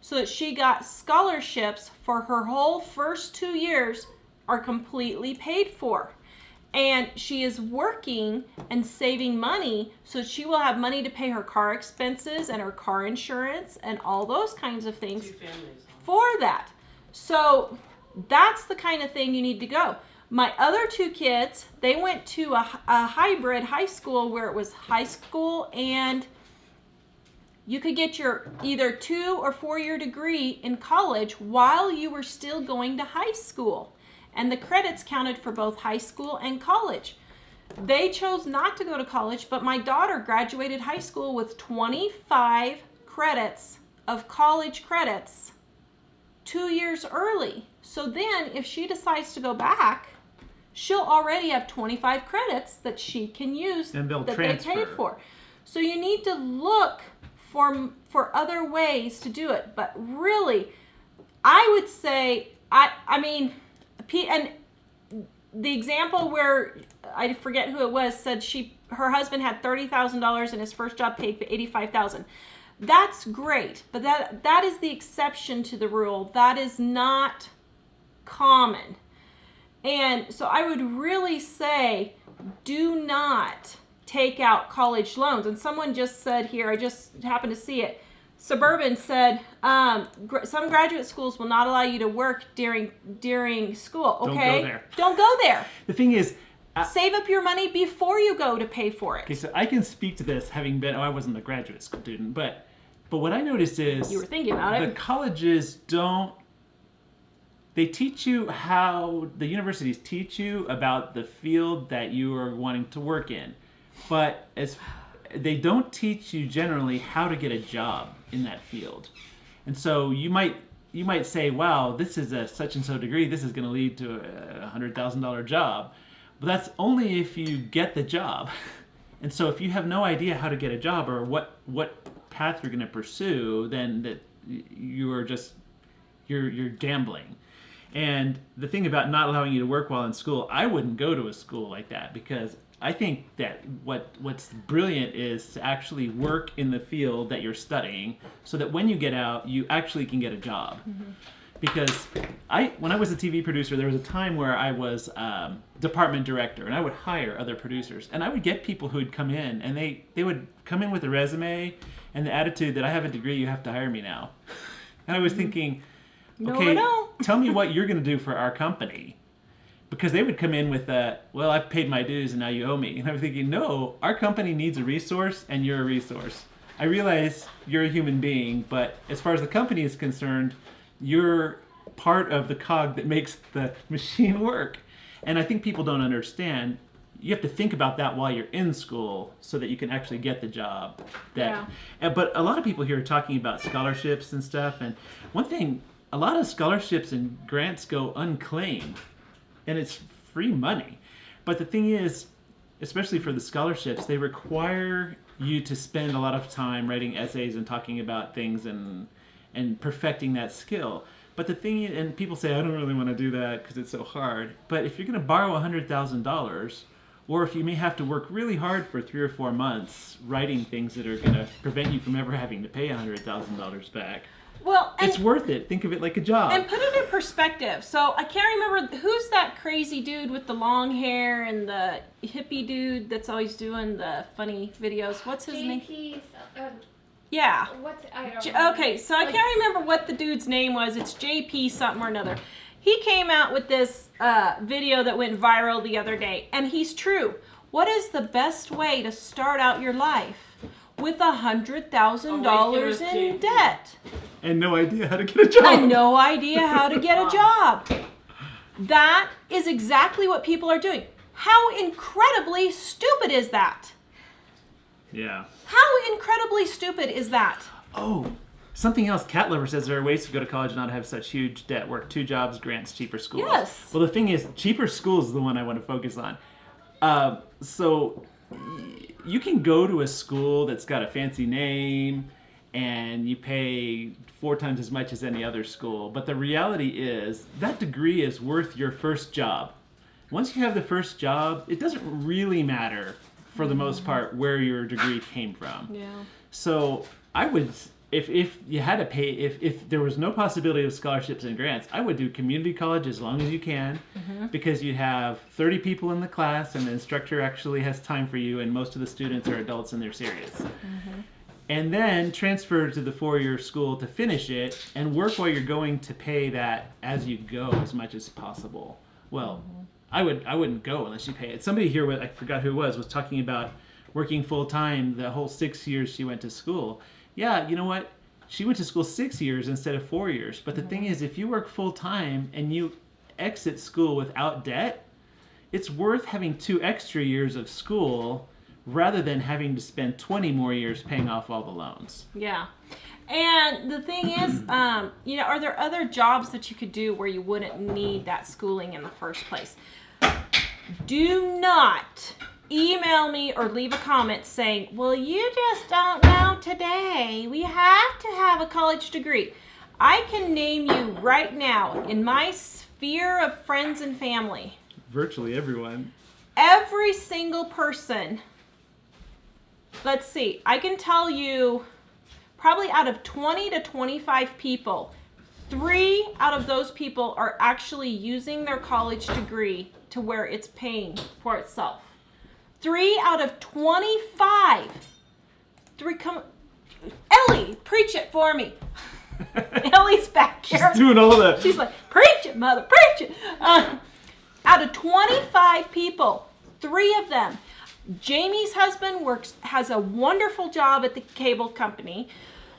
S3: so that she got scholarships for her whole first 2 years are completely paid for. And she is working and saving money so she will have money to pay her car expenses and her car insurance and all those kinds of things
S2: 2 families.
S3: for that. So that's the kind of thing you need to go. My other 2 kids, they went to a hybrid high school where it was high school and you could get your either 2 or 4 year degree in college while you were still going to high school. And the credits counted for both high school and college. They chose not to go to college, but my daughter graduated high school with 25 credits of college credits 2 years early. So then if she decides to go back, she'll already have 25 credits that she can use
S1: And they'll
S3: that
S1: transfer.
S3: they paid for. So you need to look for other ways to do it. But really, I would say, I mean, and the example where I forget who it was said her husband had $30,000 and his first job paid $85,000. That's great, but that is the exception to the rule. That is not common. And so I would really say do not take out college loans. And someone just said here, I just happened to see it. Suburban said some graduate schools will not allow you to work during school. Okay,
S1: Don't go there.
S3: Don't go there.
S1: The thing is,
S3: Save up your money before you go to pay for it.
S1: okay, so I can speak to this having been, I wasn't a graduate student, but what I noticed is
S3: You were thinking about
S1: the
S3: it.
S1: colleges they teach you the universities teach you about the field that you are wanting to work in, but they don't teach you generally how to get a job in that field. And so you might say, wow, this is a such and so degree, this is going to lead to a $100,000 job. But that's only if you get the job. And so if you have no idea how to get a job or what path you're going to pursue, then that you're gambling. And the thing about not allowing you to work while in school, I wouldn't go to a school like that, because I think that what's brilliant is to actually work in the field that you're studying so that when you get out, you actually can get a job. Mm-hmm. Because when I was a TV producer, there was a time where I was department director, and I would hire other producers. And I would get people who would come in, and they would come in with a resume and the attitude that I have a degree, you have to hire me now. And I was thinking,
S3: No,
S1: okay,
S3: I don't.
S1: tell me what you're going to do for our company. Because they would come in with well, I've paid my dues and now you owe me. And I'm thinking, no, our company needs a resource and you're a resource. I realize you're a human being, but as far as the company is concerned, you're part of the cog that makes the machine work. And I think people don't understand. You have to think about that while you're in school so that you can actually get the job. But a lot of people here are talking about scholarships and stuff. And one thing, a lot of scholarships and grants go unclaimed. And it's free money. But the thing is, especially for the scholarships, they require you to spend a lot of time writing essays and talking about things and perfecting that skill. But the thing is, and people say, I don't really want to do that because it's so hard. But if you're going to borrow $100,000, or if you may have to work really hard for 3 or 4 months writing things that are going to prevent you from ever having to pay $100,000 back,
S3: Well,
S1: it's worth it. Think of it like a job.
S3: And put it in perspective. So I can't remember who's that crazy dude with the long hair and the hippie dude that's always doing the funny videos. What's his name?
S4: JP.
S3: Yeah.
S4: What's I don't know.
S3: Okay, so I can't remember what the dude's name was. It's JP something or another. He came out with this video that went viral the other day, and he's true. What is the best way to start out your life? With $100,000 in debt.
S1: And no idea how to get a job.
S3: And no idea how to get a job. That is exactly what people are doing. How incredibly stupid is that?
S1: Yeah.
S3: How incredibly stupid is that?
S1: Oh, something else. Cat Lover says there are ways to go to college and not have such huge debt. Work 2 jobs, grants, cheaper schools.
S3: Yes.
S1: Well, the thing is, cheaper schools is the one I want to focus on. So you can go to a school that's got a fancy name and you pay 4 times as much as any other school. But the reality is that degree is worth your first job. Once you have the first job, it doesn't really matter for the most part where your degree came from.
S3: Yeah.
S1: So I would, if you had to pay, if there was no possibility of scholarships and grants, I would do community college as long as you can, because you have 30 people in the class and the instructor actually has time for you and most of the students are adults and they're serious. And then transfer to the 4-year school to finish it and work while you're going to pay that as you go as much as possible. Well, I wouldn't go unless you pay it. Somebody here, I forgot who it was talking about working full time the whole 6 years she went to school. Yeah, you know what? She went to school 6 years instead of 4 years. But the thing is, if you work full time and you exit school without debt, it's worth having 2 extra years of school rather than having to spend 20 more years paying off all the loans.
S3: Yeah. And the thing is, are there other jobs that you could do where you wouldn't need that schooling in the first place? Do not email me or leave a comment saying, well, you just don't know today. We have to have a college degree. I can name you right now in my sphere of friends and family.
S1: Virtually everyone.
S3: Every single person. Let's see. I can tell you probably out of 20 to 25 people, 3 out of those people are actually using their college degree to where it's paying for itself. 3 out of 25. Elly, preach it for me. Elly's back here.
S1: She's doing all that.
S3: She's like, preach it, mother, preach it. Out of 25 people, 3 of them. Jamie's husband has a wonderful job at the cable company.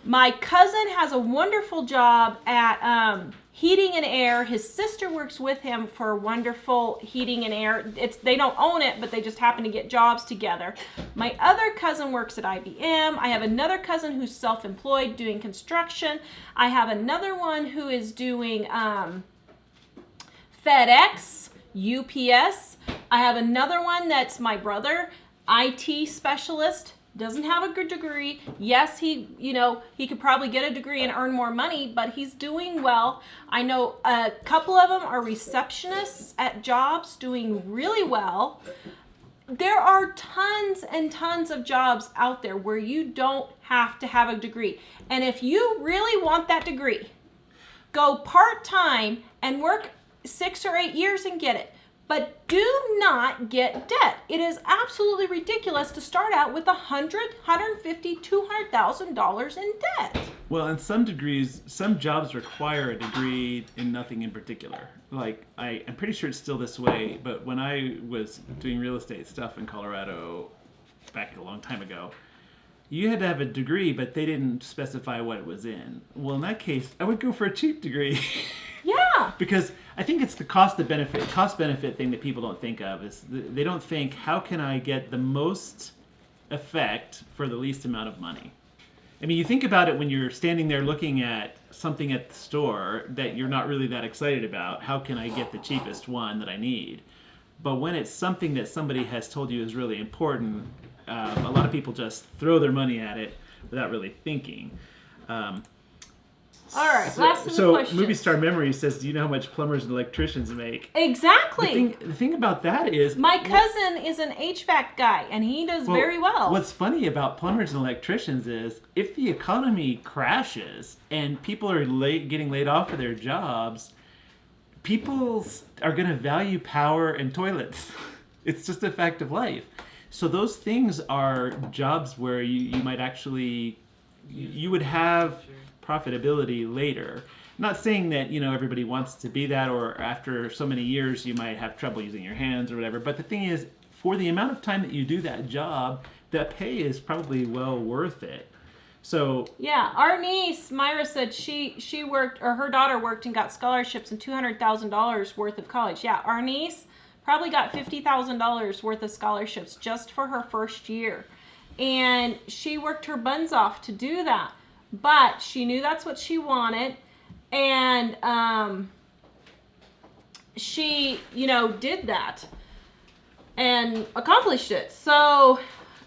S3: My cousin has a wonderful job at heating and air. His sister works with him for wonderful heating and air. They don't own it, but they just happen to get jobs together. My other cousin works at IBM. I have another cousin who's self-employed doing construction. I have another one who is doing FedEx, UPS. I have another one that's my brother, IT specialist. Doesn't have a good degree. Yes, he could probably get a degree and earn more money, but he's doing well. I know a couple of them are receptionists at jobs doing really well. There are tons and tons of jobs out there where you don't have to have a degree. And if you really want that degree, go part-time and work 6 or 8 years and get it. But do not get debt. It is absolutely ridiculous to start out with $100,000, $150,000, $200,000 in debt.
S1: Well, in some degrees, some jobs require a degree in nothing in particular. Like, I'm pretty sure it's still this way, but when I was doing real estate stuff in Colorado back a long time ago, you had to have a degree, but they didn't specify what it was in. Well, in that case, I would go for a cheap degree.
S3: Yeah.
S1: Because I think it's the cost benefit thing that people don't think of. Is they don't think, how can I get the most effect for the least amount of money? I mean, you think about it when you're standing there looking at something at the store that you're not really that excited about. How can I get the cheapest one that I need? But when it's something that somebody has told you is really important, a lot of people just throw their money at it without really thinking.
S3: All right, last of the questions.
S1: Movie Star Memory says, do you know how much plumbers and electricians make?
S3: Exactly.
S1: The thing about that is...
S3: My cousin is an HVAC guy, and he does very well.
S1: What's funny about plumbers and electricians is, if the economy crashes and people are getting laid off of their jobs, people are going to value power and toilets. It's just a fact of life. So those things are jobs where you might actually... You would have profitability later. Not saying that, everybody wants to be that, or after so many years you might have trouble using your hands or whatever. But the thing is, for the amount of time that you do that job, that pay is probably well worth it. So
S3: yeah, our niece Myra said she worked, or her daughter worked and got scholarships and $200,000 worth of college. Yeah, our niece probably got $50,000 worth of scholarships just for her first year, and she worked her buns off to do that. But she knew that's what she wanted, and she, did that and accomplished it. So,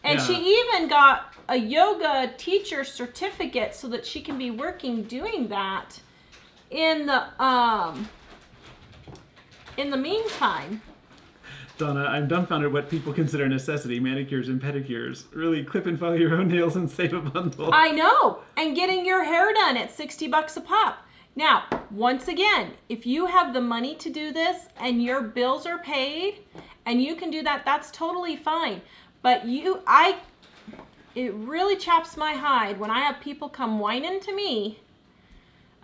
S3: and she even got a yoga teacher certificate so that she can be working doing that in the meantime.
S1: Donna, I'm dumbfounded what people consider a necessity. Manicures and pedicures. Really clip and file your own nails and save a bundle.
S3: I know. And getting your hair done at $60 a pop. Now, once again, if you have the money to do this and your bills are paid and you can do that, that's totally fine. But it really chaps my hide when I have people come whining to me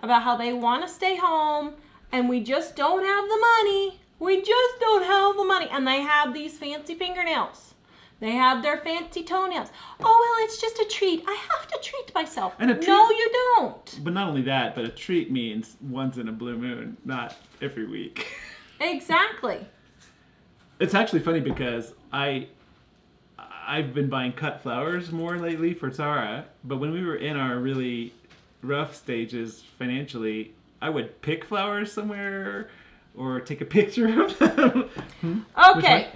S3: about how they want to stay home and we just don't have the money. We just don't have the money. And they have these fancy fingernails. They have their fancy toenails. Oh, well, it's just a treat. I have to treat myself.
S1: And a treat,
S3: no, you don't.
S1: But not only that, but a treat means once in a blue moon, not every week.
S3: Exactly.
S1: It's actually funny because I've been buying cut flowers more lately for Tara, but when we were in our really rough stages financially, I would pick flowers somewhere or take a picture of them.
S3: Okay.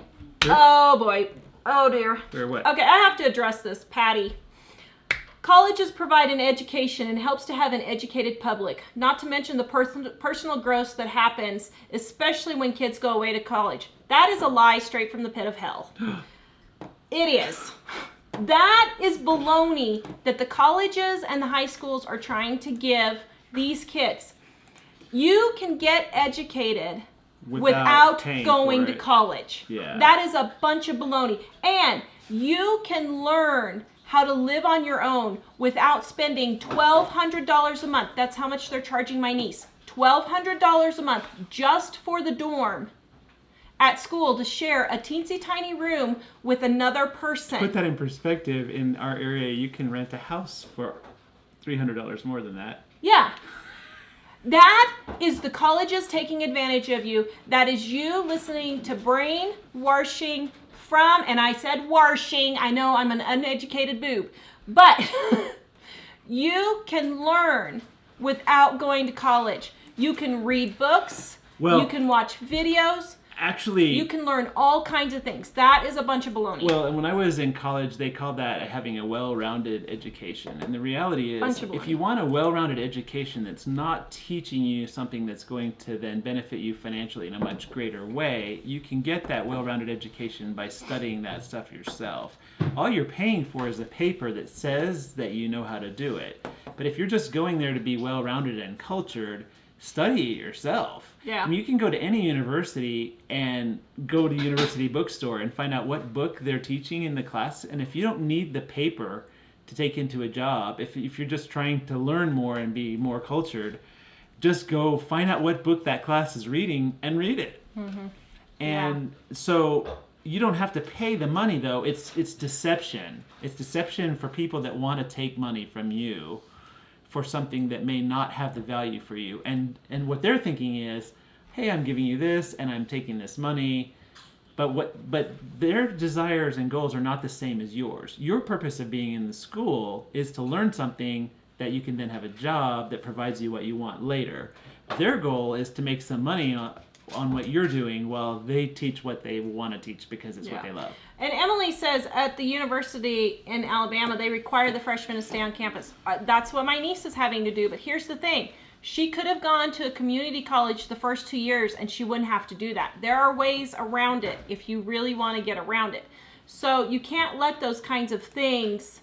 S3: Oh, boy. Oh, dear.
S1: Or what?
S3: Okay, I have to address this, Patty. Colleges provide an education and helps to have an educated public, not to mention the personal growth that happens, especially when kids go away to college. That is a lie straight from the pit of hell. It is. That is baloney that the colleges and the high schools are trying to give these kids. You can get educated without going to college.
S1: Yeah.
S3: That is a bunch of baloney. And you can learn how to live on your own without spending $1,200 a month. That's how much they're charging my niece. $1,200 a month just for the dorm at school to share a teensy tiny room with another person.
S1: Put that in perspective. In our area, you can rent a house for $300 more than that.
S3: Yeah. That is the colleges taking advantage of you. That is you listening to brainwashing from, and I said washing, I know I'm an uneducated boob, but you can learn without going to college. You can read books, you can watch videos.
S1: Actually,
S3: you can learn all kinds of things. That is a bunch of baloney.
S1: Well, and when I was in college, they called that having a well-rounded education. And the reality is, if you want a well-rounded education that's not teaching you something that's going to then benefit you financially in a much greater way, you can get that well-rounded education by studying that stuff yourself. All you're paying for is a paper that says that you know how to do it. But if you're just going there to be well-rounded and cultured, study it yourself.
S3: Yeah.
S1: I mean, you can go to any university and go to the university bookstore and find out what book they're teaching in the class. And if you don't need the paper to take into a job, if you're just trying to learn more and be more cultured, just go find out what book that class is reading and read it.
S3: Mm-hmm.
S1: And so you don't have to pay the money, though. It's deception. It's deception for people that want to take money from you for something that may not have the value for you. And what they're thinking is, hey, I'm giving you this and I'm taking this money. But their desires and goals are not the same as yours. Your purpose of being in the school is to learn something that you can then have a job that provides you what you want later. Their goal is to make some money on what you're doing while they teach what they want to teach because it's what they love.
S3: And Emily says at the university in Alabama, they require the freshmen to stay on campus. That's what my niece is having to do. But here's the thing. She could have gone to a community college the first 2 years and she wouldn't have to do that. There are ways around it if you really want to get around it. So you can't let those kinds of things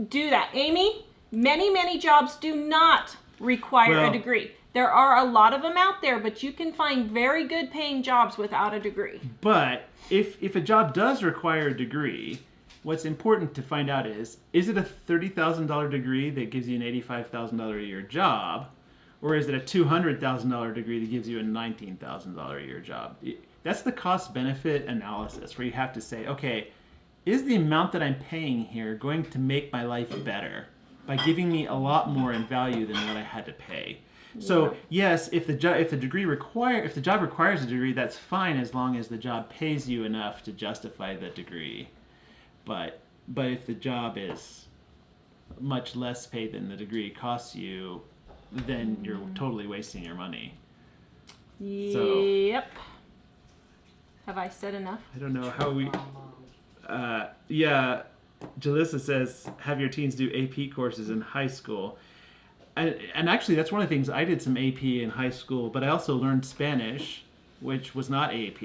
S3: do that. Amy, many jobs do not require a degree. There are a lot of them out there, but you can find very good paying jobs without a degree.
S1: But if a job does require a degree, what's important to find out is it a $30,000 degree that gives you an $85,000 a year job, or is it a $200,000 degree that gives you a $19,000 a year job? That's the cost-benefit analysis where you have to say, okay, is the amount that I'm paying here going to make my life better by giving me a lot more in value than what I had to pay? So yes, if the job requires a degree, that's fine as long as the job pays you enough to justify the degree. But if the job is much less paid than the degree costs you, then you're totally wasting your money.
S3: Yep. Have I said enough?
S1: I don't know how we. Jalissa says have your teens do AP courses in high school. And actually, that's one of the things. I did some AP in high school, but I also learned Spanish, which was not AP.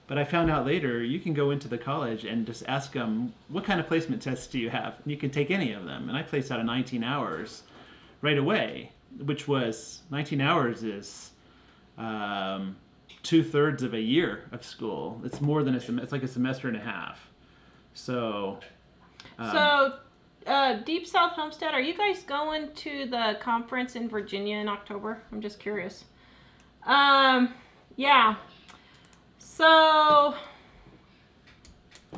S1: But I found out later, you can go into the college and just ask them, what kind of placement tests do you have? And you can take any of them. And I placed out of 19 hours right away, which was, 19 hours is 2/3 of a year of school. It's more than it's like a semester and a half. So...
S3: Deep South Homestead, are you guys going to the conference in Virginia in October? I'm just curious. Yeah. So,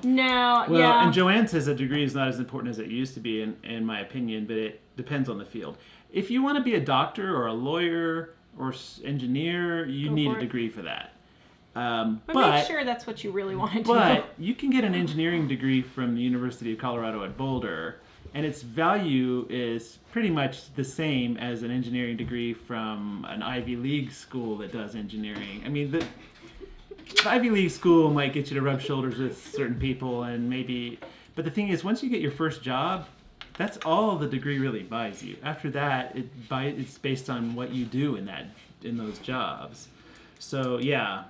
S3: no,
S1: Well, and Joanne says a degree is not as important as it used to be, in my opinion, but it depends on the field. If you want to be a doctor or a lawyer or engineer, you need a degree for that.
S3: But make sure that's what you really want to do.
S1: But you can get an engineering degree from the University of Colorado at Boulder, and its value is pretty much the same as an engineering degree from an Ivy League school that does engineering. I mean, the Ivy League school might get you to rub shoulders with certain people and maybe... But the thing is, once you get your first job, that's all the degree really buys you. After that, it's based on what you do in those jobs. So, yeah...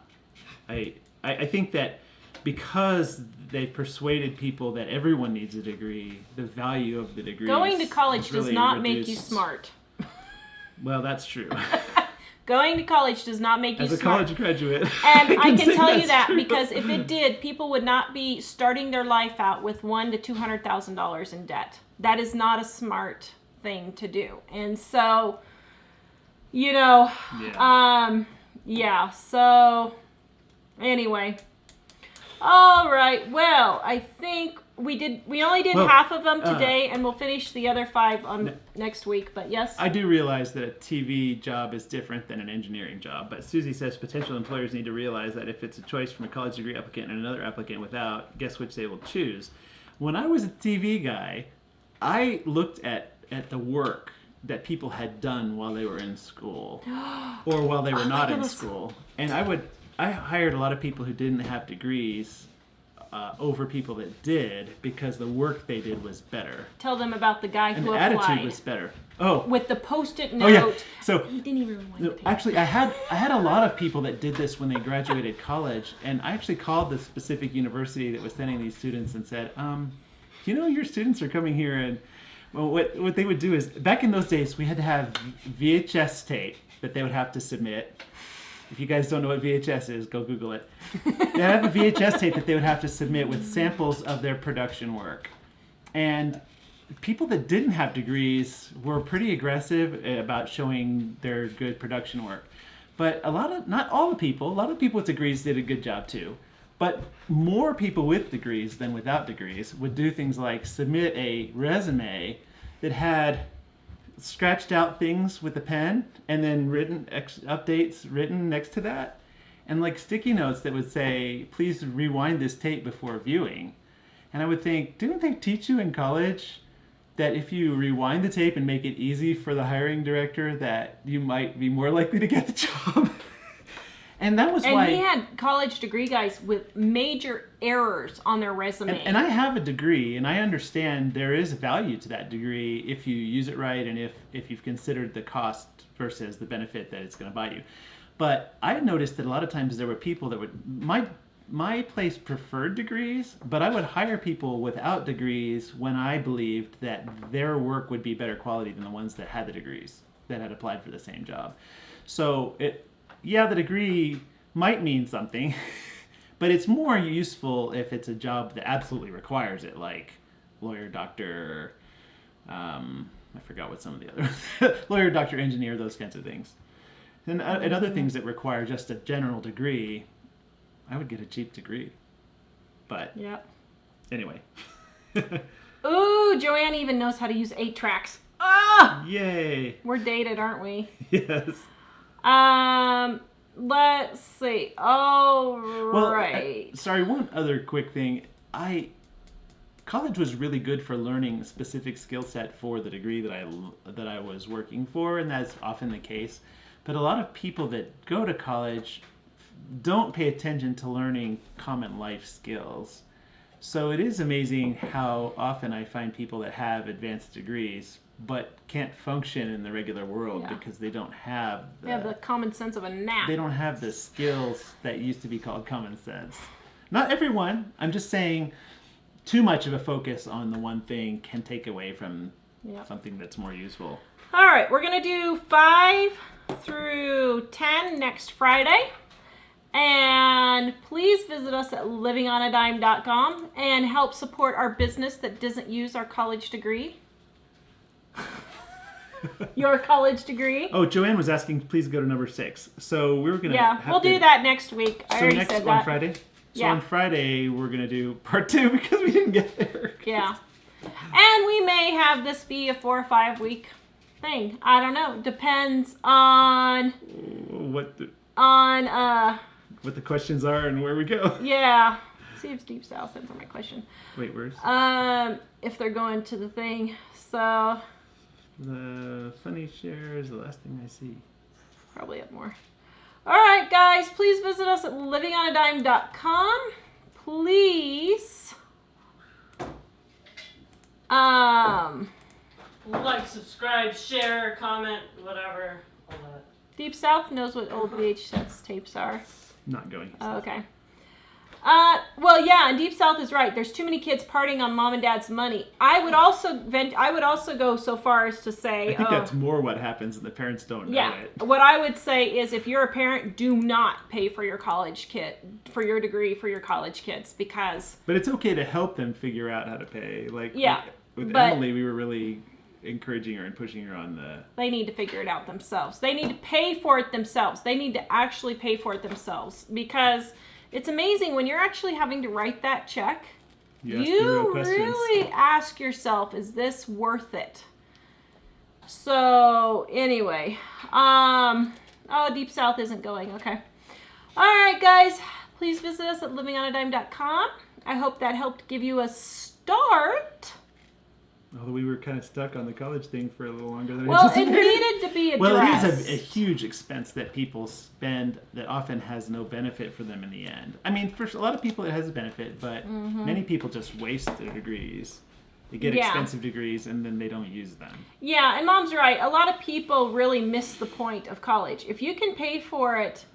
S1: I think that because they've persuaded people that everyone needs a degree, the value of the degree
S3: Going to college
S1: really
S3: does not
S1: reduced.
S3: make you smart.
S1: Well, that's true.
S3: Going to college does not make you
S1: smart. As a
S3: smart.
S1: college graduate.
S3: And I can tell you that
S1: true.
S3: because if it did, people would not be starting their life out with $100,000 to $200,000 in debt. That is not a smart thing to do. And so, so... Anyway, all right. Well, I think we only did half of them today, and we'll finish the other 5 on next week. But yes,
S1: I do realize that a TV job is different than an engineering job. But Susie says potential employers need to realize that if it's a choice from a college degree applicant and another applicant without, guess which they will choose. When I was a TV guy, I looked at the work that people had done while they were in school, or while they were not in school, and I hired a lot of people who didn't have degrees over people that did because the work they did was better.
S3: Tell them about the guy
S1: and
S3: who
S1: the
S3: applied.
S1: attitude was better. Oh,
S3: with the Post-it note.
S1: Oh yeah. So
S3: he didn't even really want to take
S1: actually, I had a lot of people that did this when they graduated college, and I actually called the specific university that was sending these students and said, your students are coming here, and well, what they would do is back in those days we had to have VHS tape that they would have to submit. If you guys don't know what VHS is, go Google it. They have a VHS tape that they would have to submit with samples of their production work. And people that didn't have degrees were pretty aggressive about showing their good production work. But not all the people, a lot of people with degrees did a good job too. But more people with degrees than without degrees would do things like submit a resume that had scratched out things with a pen and then updates written next to that. And like sticky notes that would say, please rewind this tape before viewing. And I would think, didn't they teach you in college that if you rewind the tape and make it easy for the hiring director, that you might be more likely to get the job? And that was why...
S3: And he had college degree guys with major errors on their resume.
S1: And I have a degree, and I understand there is value to that degree if you use it right and if you've considered the cost versus the benefit that it's going to buy you. But I noticed that a lot of times there were people that would... My place preferred degrees, but I would hire people without degrees when I believed that their work would be better quality than the ones that had the degrees, that had applied for the same job. So the degree might mean something, but it's more useful if it's a job that absolutely requires it, like lawyer, doctor, I forgot what some of the other, lawyer, doctor, engineer, those kinds of things. And other things that require just a general degree, I would get a cheap degree. But anyway.
S3: Ooh, Joanne even knows how to use 8 tracks. Ah!
S1: Yay!
S3: We're dated, aren't we?
S1: Yes.
S3: Let's see. Oh, right.
S1: Sorry, one other quick thing. College was really good for learning a specific skill set for the degree that I was working for, and that's often the case. But a lot of people that go to college don't pay attention to learning common life skills. So it is amazing how often I find people that have advanced degrees but can't function in the regular world because they don't have
S3: the common sense of a gnat.
S1: They don't have the skills that used to be called common sense. Not everyone. I'm just saying too much of a focus on the one thing can take away from something that's more useful.
S3: All right, we're going to do 5 through 10 next Friday. And please visit us at livingonadime.com and help support our business that doesn't use our college degree. Your college degree.
S1: Oh, Joanne was asking, please go to number 6. So we're going to...
S3: Yeah, we'll do that next week. I already said that.
S1: On Friday? So on Friday, we're going to do part 2 because we didn't get there.
S3: Yeah. And we may have this be a 4 or 5 week thing. I don't know. Depends on...
S1: What the questions are and where we go.
S3: Yeah. See if Deep South answer my question.
S1: Wait, where's?
S3: If they're going to the thing. So...
S1: The funny share is the last thing I see.
S3: Probably up more. All right, guys. Please visit us at livingonadime.com. Please.
S2: Like, subscribe, share, comment, whatever. All that.
S3: Deep South knows what old VHS tapes are.
S1: Not going.
S3: Oh, okay. Well, yeah, and Deep South is right. There's too many kids partying on mom and dad's money. I would also go so far as to say...
S1: I think that's more what happens and the parents don't know it.
S3: What I would say is if you're a parent, do not pay for your college kid, for your degree for your college kids, because...
S1: But it's okay to help them figure out how to pay. Like, with
S3: but
S1: Emily, we were really encouraging her and pushing her on the...
S3: They need to figure it out themselves. They need to pay for it themselves. They need to actually pay for it themselves, because... It's amazing when you're actually having to write that check. You really ask yourself, is this worth it? So anyway, Deep South isn't going. Okay. All right, guys, please visit us at livingonadime.com. I hope that helped give you a start.
S1: Although we were kind of stuck on the college thing for a little longer than
S3: Well, it
S1: anticipated.
S3: needed to be addressed.
S1: Well, it is a huge expense that people spend that often has no benefit for them in the end. I mean, for a lot of people it has a benefit, but many people just waste their degrees. They get expensive degrees and then they don't use them. Yeah, and Mom's right. A lot of people really miss the point of college. If you can pay for it,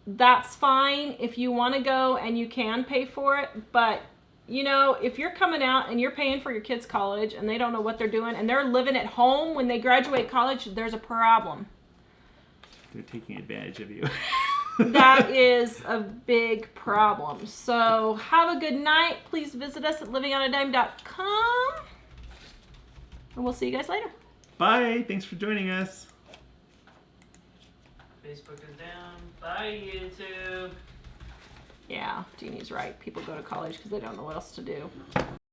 S1: that's fine if you want to go and you can pay for it, but... You know, if you're coming out and you're paying for your kids' college and they don't know what they're doing and they're living at home when they graduate college, there's a problem. They're taking advantage of you. That is a big problem. So have a good night. Please visit us at livingonadime.com. And we'll see you guys later. Bye. Thanks for joining us.
S2: Facebook is down. Bye, YouTube.
S3: Yeah, Jeannie's right. People go to college because they don't know what else to do.